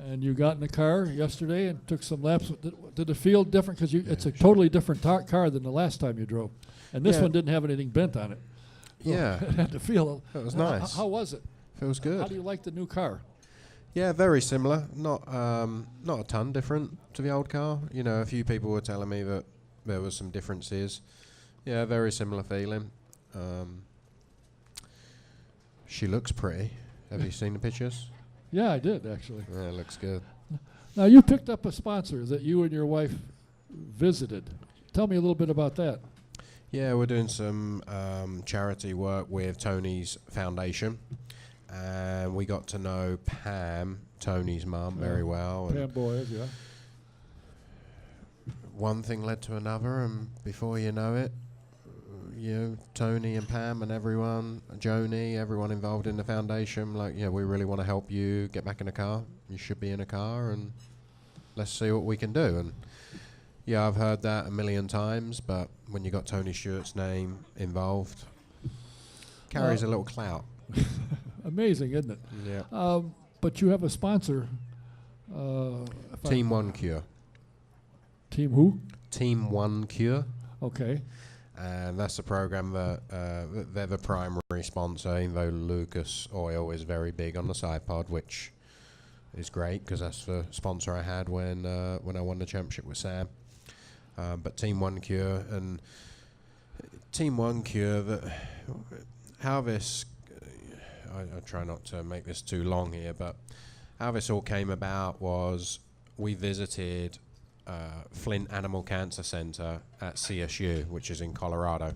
And you got in the car yesterday and took some laps. Did it feel different? Because it's a totally different car than the last time you drove. And this one didn't have anything bent on it. So Yeah. it had to feel. It was nice. How was it? Feels good. How do you like the new car? Yeah, very similar. Not a ton different to the old car. A few people were telling me that there was some differences. Yeah, very similar feeling. She looks pretty. Have you seen the pictures? Yeah, I did, actually. Yeah, it looks good. Now, you picked up a sponsor that you and your wife visited. Tell me a little bit about that. Yeah, we're doing some charity work with Tony's Foundation. And we got to know Pam, Tony's mum, very well. Pam Boys, yeah. One thing led to another, and before you know it, Tony and Pam and everyone, Joni, everyone involved in the foundation, we really want to help you get back in a car. You should be in a car, and let's see what we can do. And yeah, I've heard that a million times, but when you got Tony Stewart's name involved, carries a little clout. Amazing, isn't it? Yeah. But you have a sponsor. Team One Cure. Team who? Team One Cure. Okay. And that's the program that they're the primary sponsor, even though Lucas Oil is very big on the side pod, which is great because that's the sponsor I had when I won the championship with Sam. But Team One Cure and Team One Cure, how this, I try not to make this too long here, but how this all came about was we visited Flint Animal Cancer Center at CSU, which is in Colorado.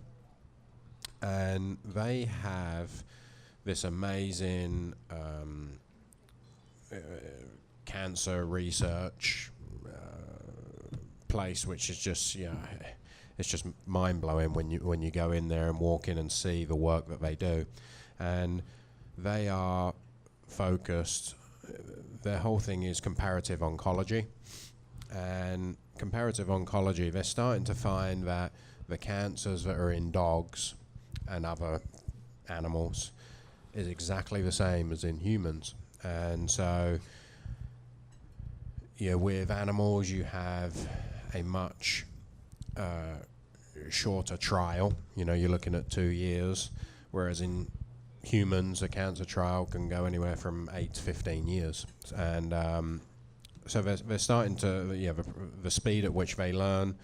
And they have this amazing cancer research place, which is just, it's just mind-blowing when you go in there and walk in and see the work that they do. And they are focused, their whole thing is comparative oncology. And comparative oncology, they're starting to find that the cancers that are in dogs and other animals is exactly the same as in humans. And so, with animals, you have a much shorter trial. You're looking at 2 years, whereas in humans, a cancer trial can go anywhere from 8 to 15 years. And so they're starting to, the speed at which they learn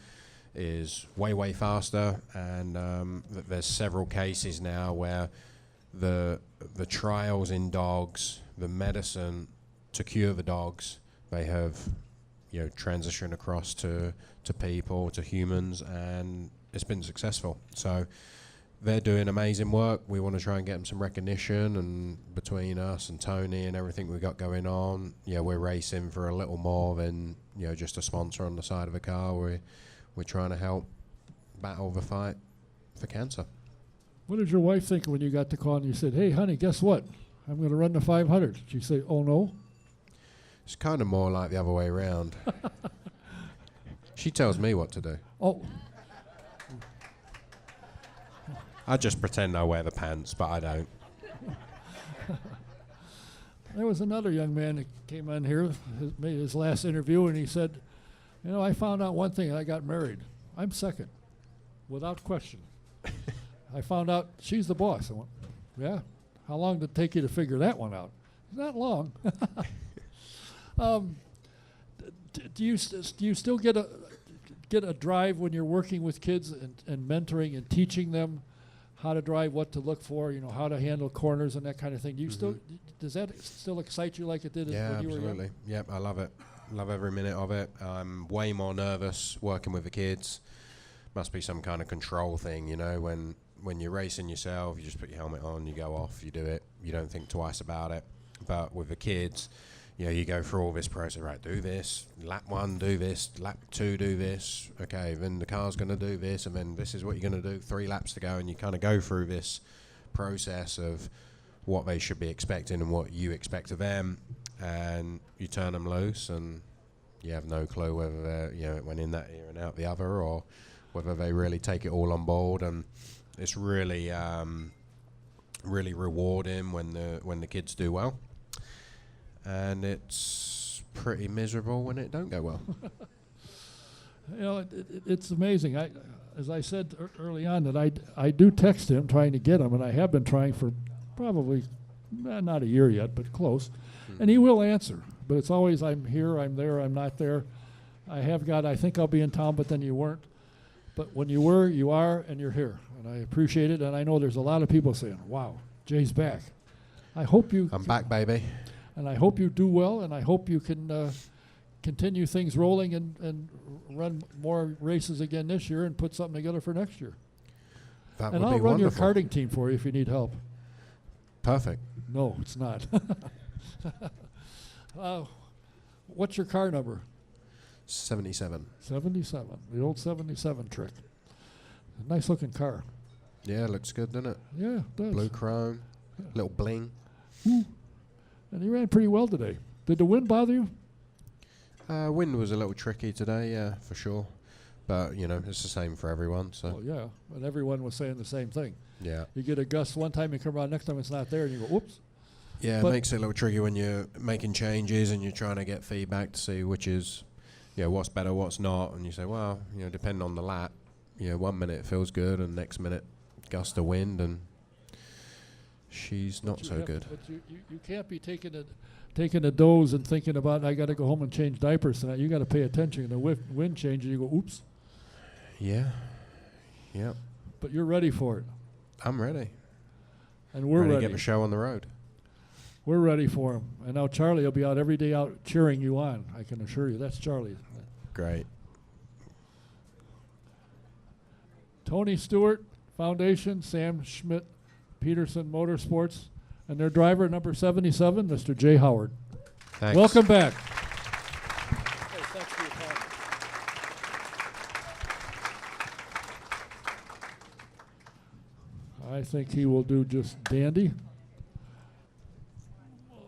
is way, way faster. And there's several cases now where the trials in dogs, the medicine to cure the dogs, they have, transitioned across to people, to humans, and it's been successful. So they're doing amazing work. We want to try and get them some recognition, and between us and Tony and everything we got going on, we're racing for a little more than just a sponsor on the side of a car. We're trying to help battle the fight for cancer. What did your wife think when you got the call and you said, "Hey, honey, guess what? I'm going to run the 500." Did she say, "Oh, no"? It's kind of more like the other way around. She tells me what to do. Oh, I just pretend I wear the pants, but I don't. there was another young man that came on here, made his last interview, and he said, "You know, I found out one thing. I got married. I'm second, without question. I found out she's the boss." I went, "Yeah? How long did it take you to figure that one out?" "Not long." Do you still get a drive when you're working with kids and mentoring and teaching them how to drive, what to look for, you know, how to handle corners and that kind of thing? Do you still, does that still excite you like it did Yeah, when you were young? absolutely. Yep, I love it. Love every minute of it. I'm way more nervous working with the kids. Must be some kind of control thing, you know, when you're racing yourself, you just put your helmet on, you go off, you do it, you don't think twice about it. But with the kids, you know, you go through all this process, right, do this, lap 1, do this, lap 2, do this, okay, then the car's going to do this, and then this is what you're going to do, 3 laps to go, and you kind of go through this process of what they should be expecting and what you expect of them, and you turn them loose, and you have no clue whether they're, you know, it went in that ear and out the other, or whether they really take it all on board. And it's really, really rewarding when the kids do well. And it's pretty miserable when it don't go well. You know, it's amazing. As I said early on, that I do text him trying to get him, and I have been trying for probably not a year yet, but close. And he will answer, but it's always, I'm here, I'm there, I'm not there. I think I'll be in town, but then you weren't. But when you were, you are, and you're here, and I appreciate it. And I know there's a lot of people saying, "Wow, Jay's back." I'm back, baby. And I hope you do well, and I hope you can continue things rolling and run more races again this year and put something together for next year. That and would I'll be run wonderful. your karting team for you if you need help. Perfect. No, it's not. What's your car number? 77. 77, the old 77 trick. A nice looking car. Yeah, looks good, doesn't it? Yeah, it does. Blue chrome, little bling. And he ran pretty well today. Did the wind bother you? Wind was a little tricky today, yeah, for sure. But, you know, it's the same for everyone, so. Oh, yeah, and everyone was saying the same thing. Yeah. You get a gust one time, you come around next time it's not there, and you go, "Whoops." Yeah, But it makes it a little tricky when you're making changes and you're trying to get feedback to see which is, you know, what's better, what's not. And you say, well, you know, depending on the lap, you know, 1 minute it feels good and next minute gust of wind and she's not so good. But you can't be taking a doze and thinking about, I got to go home and change diapers tonight. You got to pay attention. The wind changes, you go, "Oops." Yeah. Yep. But you're ready for it. I'm ready. And we're ready ready. to get the show on the road. We're ready for him. And now Charlie will be out every day out cheering you on. I can assure you. That's Charlie. Great. Tony Steward Foundation, Sam Schmidt, Peterson Motorsports, and their driver, number 77, Mr. Jay Howard. Thanks. Welcome back. Hey, thanks for your time. I think he will do just dandy.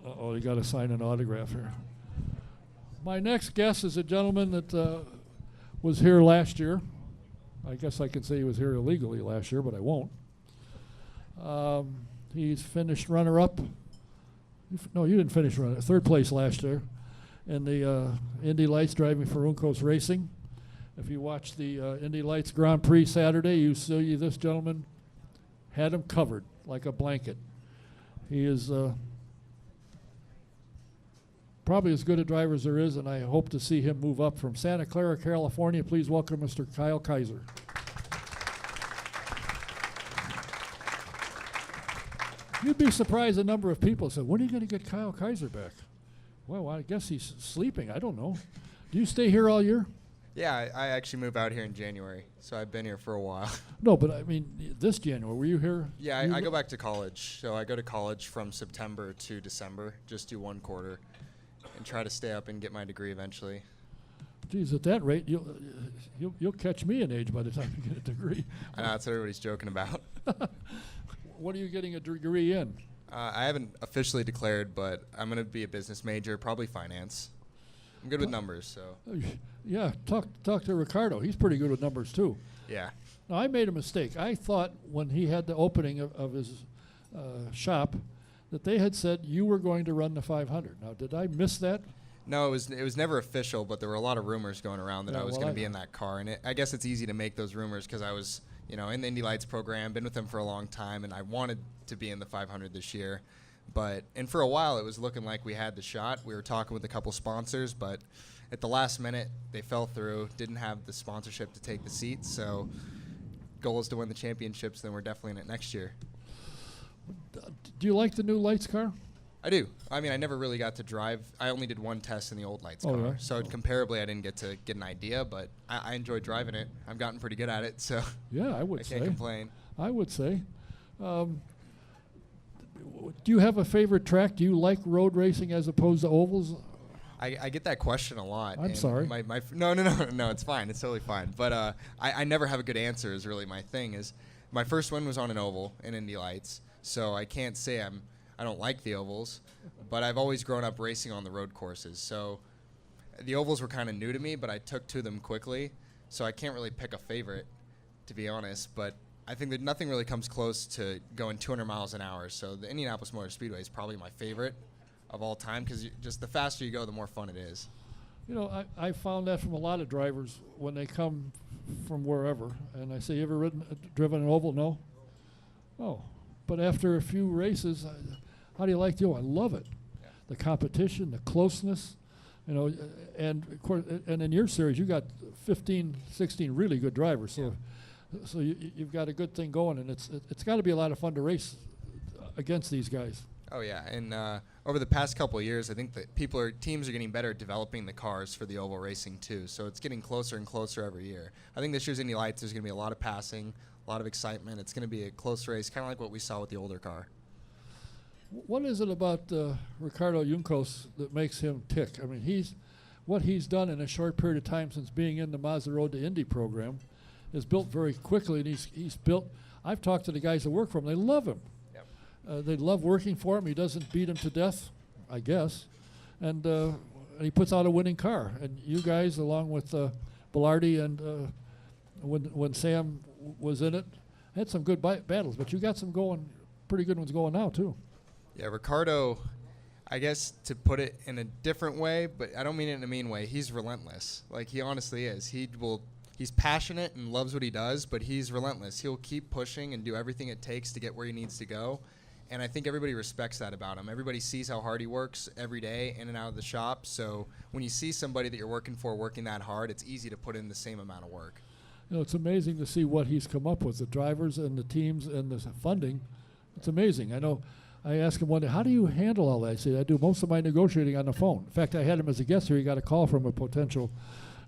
Uh-oh, you got to sign an autograph here. My next guest is a gentleman that was here last year. I guess I can say he was here illegally last year, but I won't. He's finished runner-up. No, you didn't finish runner. Third place last year in the Indy Lights driving for Juncos Racing. If you watched the Indy Lights Grand Prix Saturday, you see this gentleman had him covered like a blanket. He is probably as good a driver as there is, and I hope to see him move up from Santa Clara, California. Please welcome Mr. Kyle Kaiser. You'd be surprised the number of people said, "When are you going to get Kyle Kaiser back?" Well, I guess he's sleeping. I don't know. Do you stay here all year? Yeah, I actually moved out here in January, so I've been here for a while. No, but I mean, this January, were you here? Yeah, I go back to college. So I go to college from September to December, just do 1 quarter, and try to stay up and get my degree eventually. Geez, at that rate, you'll catch me in age by the time you get a degree. I know that's what everybody's joking about. What are you getting a degree in? I haven't officially declared, but I'm going to be a business major, probably finance. I'm good with numbers, so. Yeah, talk to Ricardo. He's pretty good with numbers too. Yeah. Now, I made a mistake. I thought when he had the opening of his shop that they had said you were going to run the 500. Now, did I miss that? No, it was never official, but there were a lot of rumors going around that Yeah, I was well, going to be in that car. And I guess it's easy to make those rumors because I was, in the Indy Lights program, been with them for a long time, and I wanted to be in the 500 this year. And for a while, it was looking like we had the shot. We were talking with a couple sponsors, but at the last minute, they fell through, didn't have the sponsorship to take the seats. So goal is to win the championships, then we're definitely in it next year. Do you like the new Lights car? I do. I mean, I never really got to drive. I only did one test in the old Lights car. Yeah? So comparably, I didn't get to get an idea, but I enjoyed driving it. I've gotten pretty good at it, so Yeah, I would I say. can't complain. I would say. Do you have a favorite track? Do you like road racing as opposed to ovals? I get that question a lot. I'm and sorry. No, it's fine. It's totally fine. But I never have a good answer is really my thing. Is my first one was on an oval in Indy Lights, so I can't say I don't like the ovals, but I've always grown up racing on the road courses. So the ovals were kind of new to me, but I took to them quickly. So I can't really pick a favorite, to be honest. But I think that nothing really comes close to going 200 miles an hour. So the Indianapolis Motor Speedway is probably my favorite of all time because just the faster you go, the more fun it is. I found that from a lot of drivers when they come from wherever, and I say, you ever driven an oval? No? Oh. But after a few races, how do you like the oval? I love it. Yeah. The competition, the closeness, and of course, and in your series, you got 15, 16 really good drivers, so you've got a good thing going, and it's got to be a lot of fun to race against these guys. Oh yeah, and over the past couple of years, I think that teams are getting better at developing the cars for the oval racing too. So it's getting closer and closer every year. I think this year's Indy Lights, there's going to be a lot of passing, a lot of excitement. It's going to be a close race, kind of like what we saw with the older car. What is it about Ricardo Juncos that makes him tick? I mean, what he's done in a short period of time since being in the Mazda Road to Indy program is built very quickly, and he's built. I've talked to the guys that work for him; they love him. They love working for him. He doesn't beat them to death, I guess, and he puts out a winning car. And you guys, along with Belardi and when Sam was in it, had some good battles. But you got some pretty good ones going now too. Yeah, Ricardo, I guess to put it in a different way, but I don't mean it in a mean way. He's relentless. Like he honestly is. He's passionate and loves what he does, but he's relentless. He'll keep pushing and do everything it takes to get where he needs to go. And I think everybody respects that about him. Everybody sees how hard he works every day in and out of the shop. So when you see somebody that you're working for working that hard, it's easy to put in the same amount of work. It's amazing to see what he's come up with, the drivers and the teams and the funding. It's amazing. I know I asked him one day, how do you handle all that? I said, I do most of my negotiating on the phone. In fact, I had him as a guest here. He got a call from a potential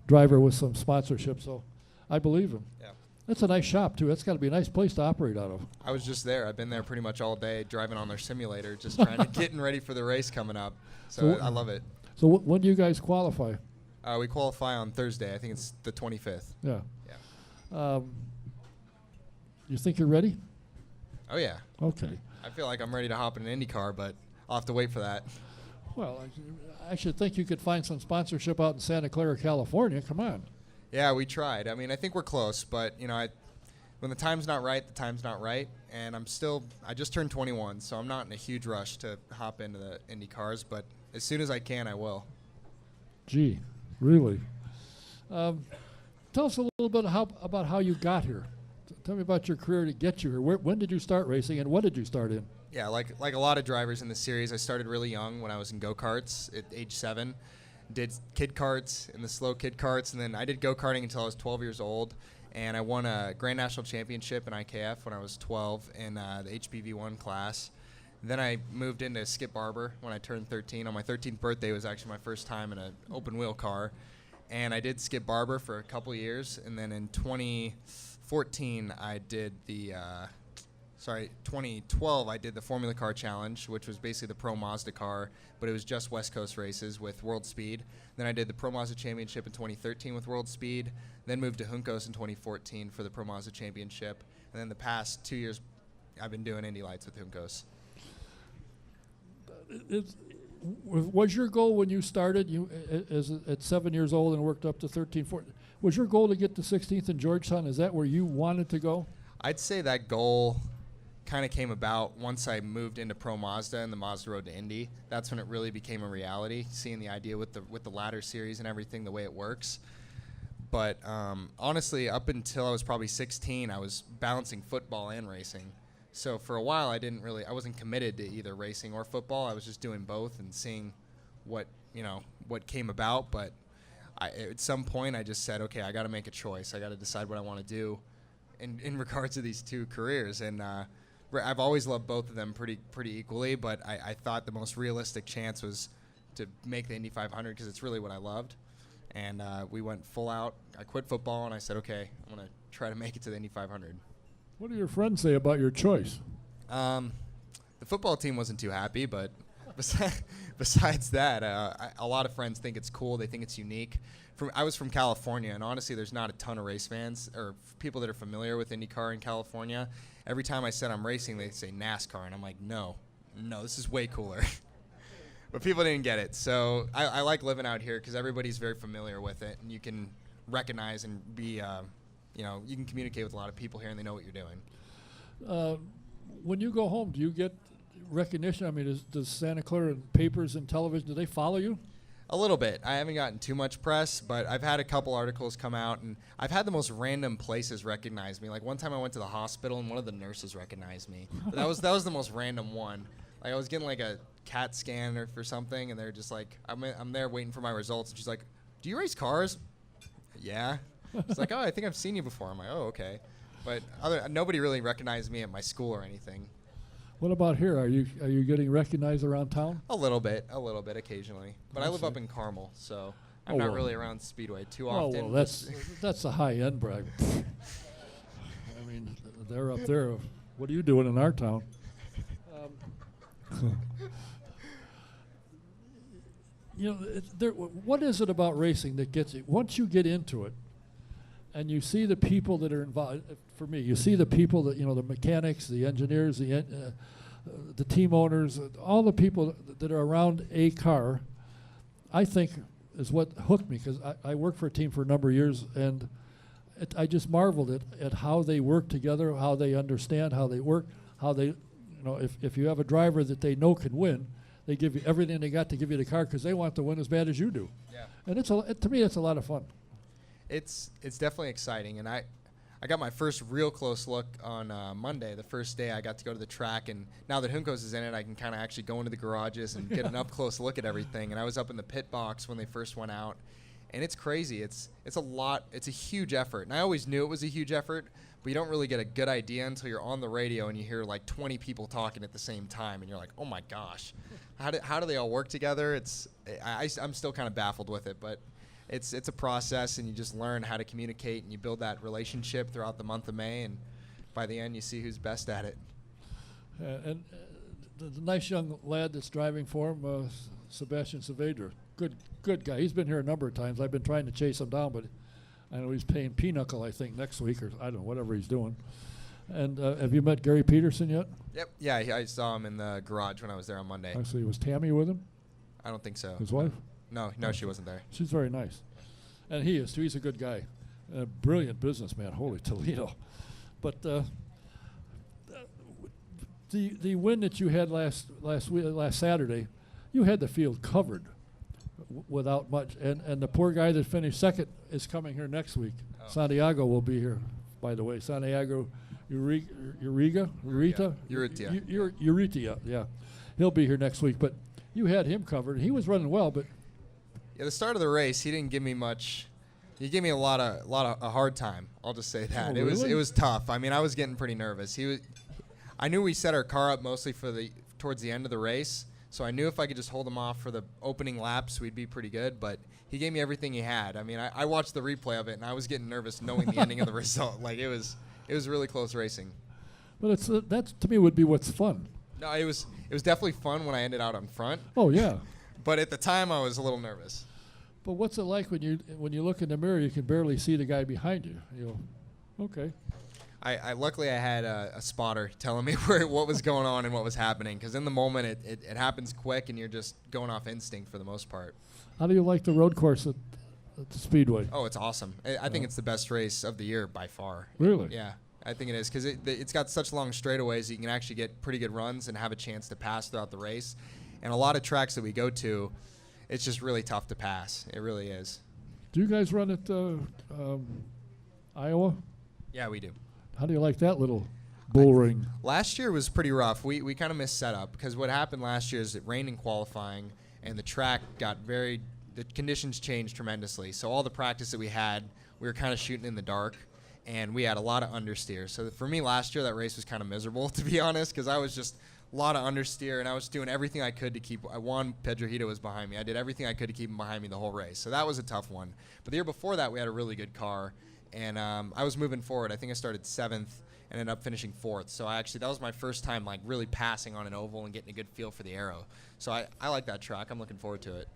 driver with some sponsorship, so I believe him. Yeah. That's a nice shop, too. That's got to be a nice place to operate out of. I was just there. I've been there pretty much all day driving on their simulator, just trying to getting ready for the race coming up. So I love it. So when do you guys qualify? We qualify on Thursday. I think it's the 25th. Yeah. Yeah. You think you're ready? Oh, yeah. Okay. I feel like I'm ready to hop in an Indy car, but I'll have to wait for that. Well, I should think you could find some sponsorship out in Santa Clara, California. Come on. Yeah, we tried. I mean, I think we're close, but, when the time's not right, the time's not right. And I just turned 21, so I'm not in a huge rush to hop into the Indy cars, but as soon as I can, I will. Gee, really? Tell us a little bit about how you got here. Tell me about your career to get you here. When did you start racing, and what did you start in? Yeah, like a lot of drivers in the series, I started really young when I was in go-karts at age 7. Did kid karts and the slow kid karts, and then I did go-karting until I was 12 years old, and I won a Grand National Championship in IKF when I was 12 in the HPV1 class. Then I moved into Skip Barber when I turned 13. On my 13th birthday was actually my first time in an open-wheel car, and I did Skip Barber for a couple years, and then in 2014 I did the 2012, I did the Formula Car Challenge, which was basically the Pro Mazda car, but it was just West Coast races with World Speed. Then I did the Pro Mazda Championship in 2013 with World Speed, then moved to Juncos in 2014 for the Pro Mazda Championship, and then the past 2 years, I've been doing Indy Lights with Juncos. Was your goal when you started, at 7 years old and worked up to 13, 14, was your goal to get to 16th in Georgetown? Is that where you wanted to go? I'd say that goal kind of came about once I moved into Pro Mazda and the Mazda Road to Indy. That's when it really became a reality, seeing the idea with the ladder series and everything, the way it works. But honestly, up until I was probably 16, I was balancing football and racing. So for a while, I wasn't committed to either racing or football. I was just doing both and seeing what came about. But at some point, I just said, okay, I got to make a choice. I got to decide what I want to do in regards to these two careers. And I've always loved both of them pretty equally. But I thought the most realistic chance was to make the Indy 500 because it's really what I loved. And we went full out. I quit football and I said, okay, I'm going to try to make it to the Indy 500. What do your friends say about your choice? The football team wasn't too happy, but besides that, a lot of friends think it's cool. They think it's unique. I was from California, and honestly, there's not a ton of race fans or people that are familiar with IndyCar in California. Every time I said I'm racing, they say NASCAR, and I'm like, no, this is way cooler. But people didn't get it. So I like living out here because everybody's very familiar with it, and you can recognize and be you can communicate with a lot of people here, and they know what you're doing. When you go home, do you get recognition? I mean, does Santa Clara and papers and television, do they follow you? A little bit. I haven't gotten too much press, but I've had a couple articles come out, and I've had the most random places recognize me. Like one time I went to the hospital, and one of the nurses recognized me. That was the most random one. Like I was getting like a CAT scan or for something, and they're just like, I'm there waiting for my results, and she's like, "Do you race cars?" Yeah. It's like, "Oh, I think I've seen you before." I'm like, "Oh, okay." But nobody really recognized me at my school or anything. What about here? Are you getting recognized around town? A little bit occasionally. But I live up in Carmel, so I'm not really around Speedway too often. Oh, well, that's a high-end brag. I mean, they're up there. What are you doing in our town? What is it about racing that gets you? Once you get into it, and you see the people that are involved. For me, you see the people that the mechanics, the engineers, the team owners, all the people that are around a car. I think is what hooked me because I worked for a team for a number of years, and I just marveled at how they work together, how they understand, how they work, how they, if you have a driver that they know can win, they give you everything they got to give you the car because they want to win as bad as you do. Yeah. And to me, it's a lot of fun. It's definitely exciting, and I got my first real close look on Monday, the first day I got to go to the track, and now that Juncos is in it, I can kind of actually go into the garages and get an up-close look at everything, and I was up in the pit box when they first went out, and it's crazy. It's a lot. It's a huge effort, and I always knew it was a huge effort, but you don't really get a good idea until you're on the radio and you hear like 20 people talking at the same time, and you're like, oh my gosh, how do they all work together? I'm still kind of baffled with it, but it's a process, and you just learn how to communicate, and you build that relationship throughout the month of May, and by the end you see who's best at it. And the nice young lad that's driving for him, Sebastian Saavedra, good guy. He's been here a number of times. I've been trying to chase him down, but I know he's paying pinochle, I think, next week, or I don't know, whatever he's doing. And have you met Gary Peterson yet? Yep. Yeah, I saw him in the garage when I was there on Monday. Actually, was Tammy with him? I don't think so. His wife? No, she wasn't there. She's very nice. And he is, too. He's a good guy. A brilliant businessman. Holy Toledo. But the win that you had last Saturday, you had the field covered without much. And the poor guy that finished second is coming here next week. Oh. Santiago will be here, by the way. Santiago Urita, yeah. He'll be here next week. But you had him covered. He was running well, but yeah, the start of the race, he didn't give me much. He gave me a lot of a hard time. I'll just say that. Oh, really? It was tough. I mean, I was getting pretty nervous. I knew we set our car up mostly towards the end of the race, so I knew if I could just hold him off for the opening laps, we'd be pretty good. But he gave me everything he had. I mean, I watched the replay of it, and I was getting nervous knowing the ending of the result. Like it was really close racing. But it's that to me would be what's fun. No, it was definitely fun when I ended out on front. Oh yeah. But at the time, I was a little nervous. But what's it like when you look in the mirror, you can barely see the guy behind you? You go, okay. I luckily I had a spotter telling me what was going on and what was happening, because in the moment it happens quick and you're just going off instinct for the most part. How do you like the road course at the Speedway? Oh, it's awesome. I think it's the best race of the year by far. Really? Yeah, I think it is, because it's got such long straightaways. You can actually get pretty good runs and have a chance to pass throughout the race. And a lot of tracks that we go to, it's just really tough to pass. It really is. Do you guys run at Iowa? Yeah, we do. How do you like that little bull ring? Last year was pretty rough. We kind of missed setup, because what happened last year is it rained in qualifying, and the track got the conditions changed tremendously. So all the practice that we had, we were kind of shooting in the dark, and we had a lot of understeer. So for me last year, that race was kind of miserable, to be honest, because I was just a lot of understeer, and I was doing everything I could to keep. Juan Pedrojito was behind me. I did everything I could to keep him behind me the whole race. So that was a tough one. But the year before that, we had a really good car. And I was moving forward. I think I started 7th and ended up finishing 4th. So that was my first time like really passing on an oval and getting a good feel for the aero. So I like that track. I'm looking forward to it.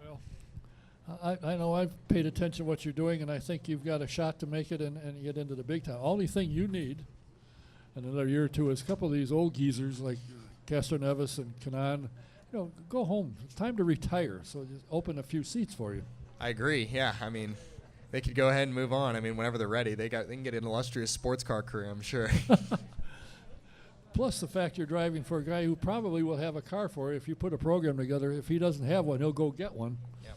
Well, I know I've paid attention to what you're doing, and I think you've got a shot to make it and get into the big time. Only thing you need in another year or two is a couple of these old geezers like Castroneves and Kanan. You know, go home. It's time to retire. So just open a few seats for you. I agree. Yeah, I mean, they could go ahead and move on. I mean, whenever they're ready, they can get an illustrious sports car career, I'm sure. Plus the fact you're driving for a guy who probably will have a car for you if you put a program together. If he doesn't have one, he'll go get one. Yeah,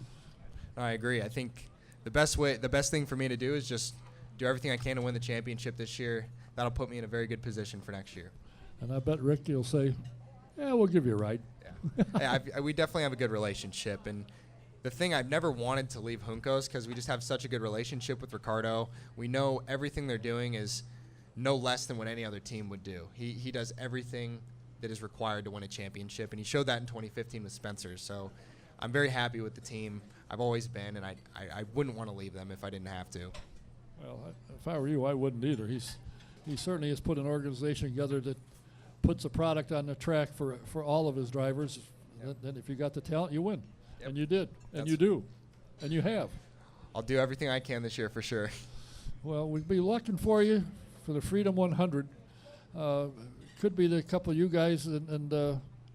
I agree. I think the best thing for me to do is just do everything I can to win the championship this year. That'll put me in a very good position for next year. And I bet Rick, you'll say, "Yeah, we'll give you a ride." Yeah, we definitely have a good relationship, and the thing, I've never wanted to leave Juncos because we just have such a good relationship with Ricardo. We know everything they're doing is no less than what any other team would do. He does everything that is required to win a championship, and he showed that in 2015 with Spencer. So I'm very happy with the team. I've always been, and I wouldn't want to leave them if I didn't have to. Well, if I were you, I wouldn't either. He certainly has put an organization together that puts a product on the track for all of his drivers. Yep. Then if you got the talent, you win. Yep. And you did. And you do. And you have. I'll do everything I can this year for sure. Well, we'd be looking for you for the Freedom 100. Could be the couple of you guys and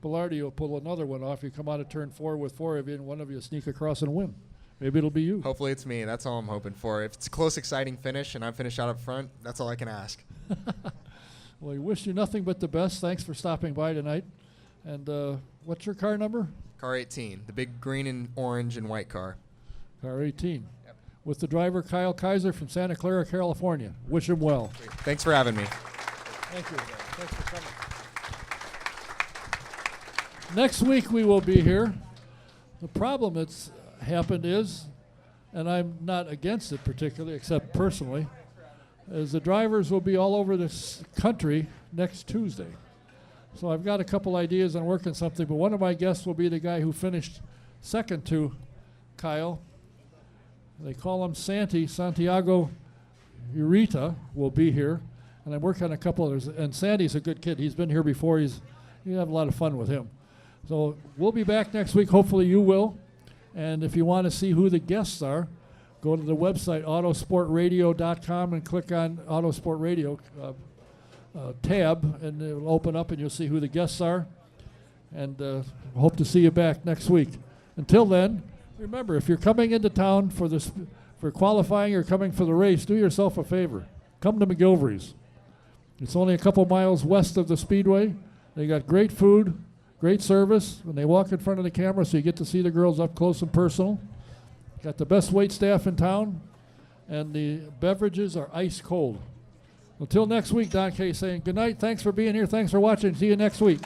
Belardi will pull another one off. You come out of turn 4 with 4 of you, and one of you sneak across and win. Maybe it'll be you. Hopefully it's me. That's all I'm hoping for. If it's a close, exciting finish and I finish out up front, that's all I can ask. Well, we wish you nothing but the best. Thanks for stopping by tonight. And what's your car number? Car 18, the big green and orange and white car. Car 18. Yep. With the driver Kyle Kaiser from Santa Clara, California. Wish him well. Great. Thanks for having me. Thank you. Thanks for coming. Next week we will be here. The problem that's happened is, and I'm not against it particularly, except personally, is the drivers will be all over this country next Tuesday. So I've got a couple ideas on working something, but one of my guests will be the guy who finished second to Kyle. They call him Santiago Ureta will be here, and I'm working on a couple others. And Sandy's a good kid. He's been here before. You have a lot of fun with him. So we'll be back next week. Hopefully you will. And if you want to see who the guests are, go to the website autosportradio.com and click on Autosport Radio tab, and it will open up and you'll see who the guests are. And hope to see you back next week. Until then, remember, if you're coming into town for qualifying or coming for the race, do yourself a favor. Come to McGilvery's. It's only a couple miles west of the Speedway. They got great food, great service. When they walk in front of the camera, so you get to see the girls up close and personal. Got the best wait staff in town, and the beverages are ice cold. Until next week, Don Kay saying good night. Thanks for being here. Thanks for watching. See you next week.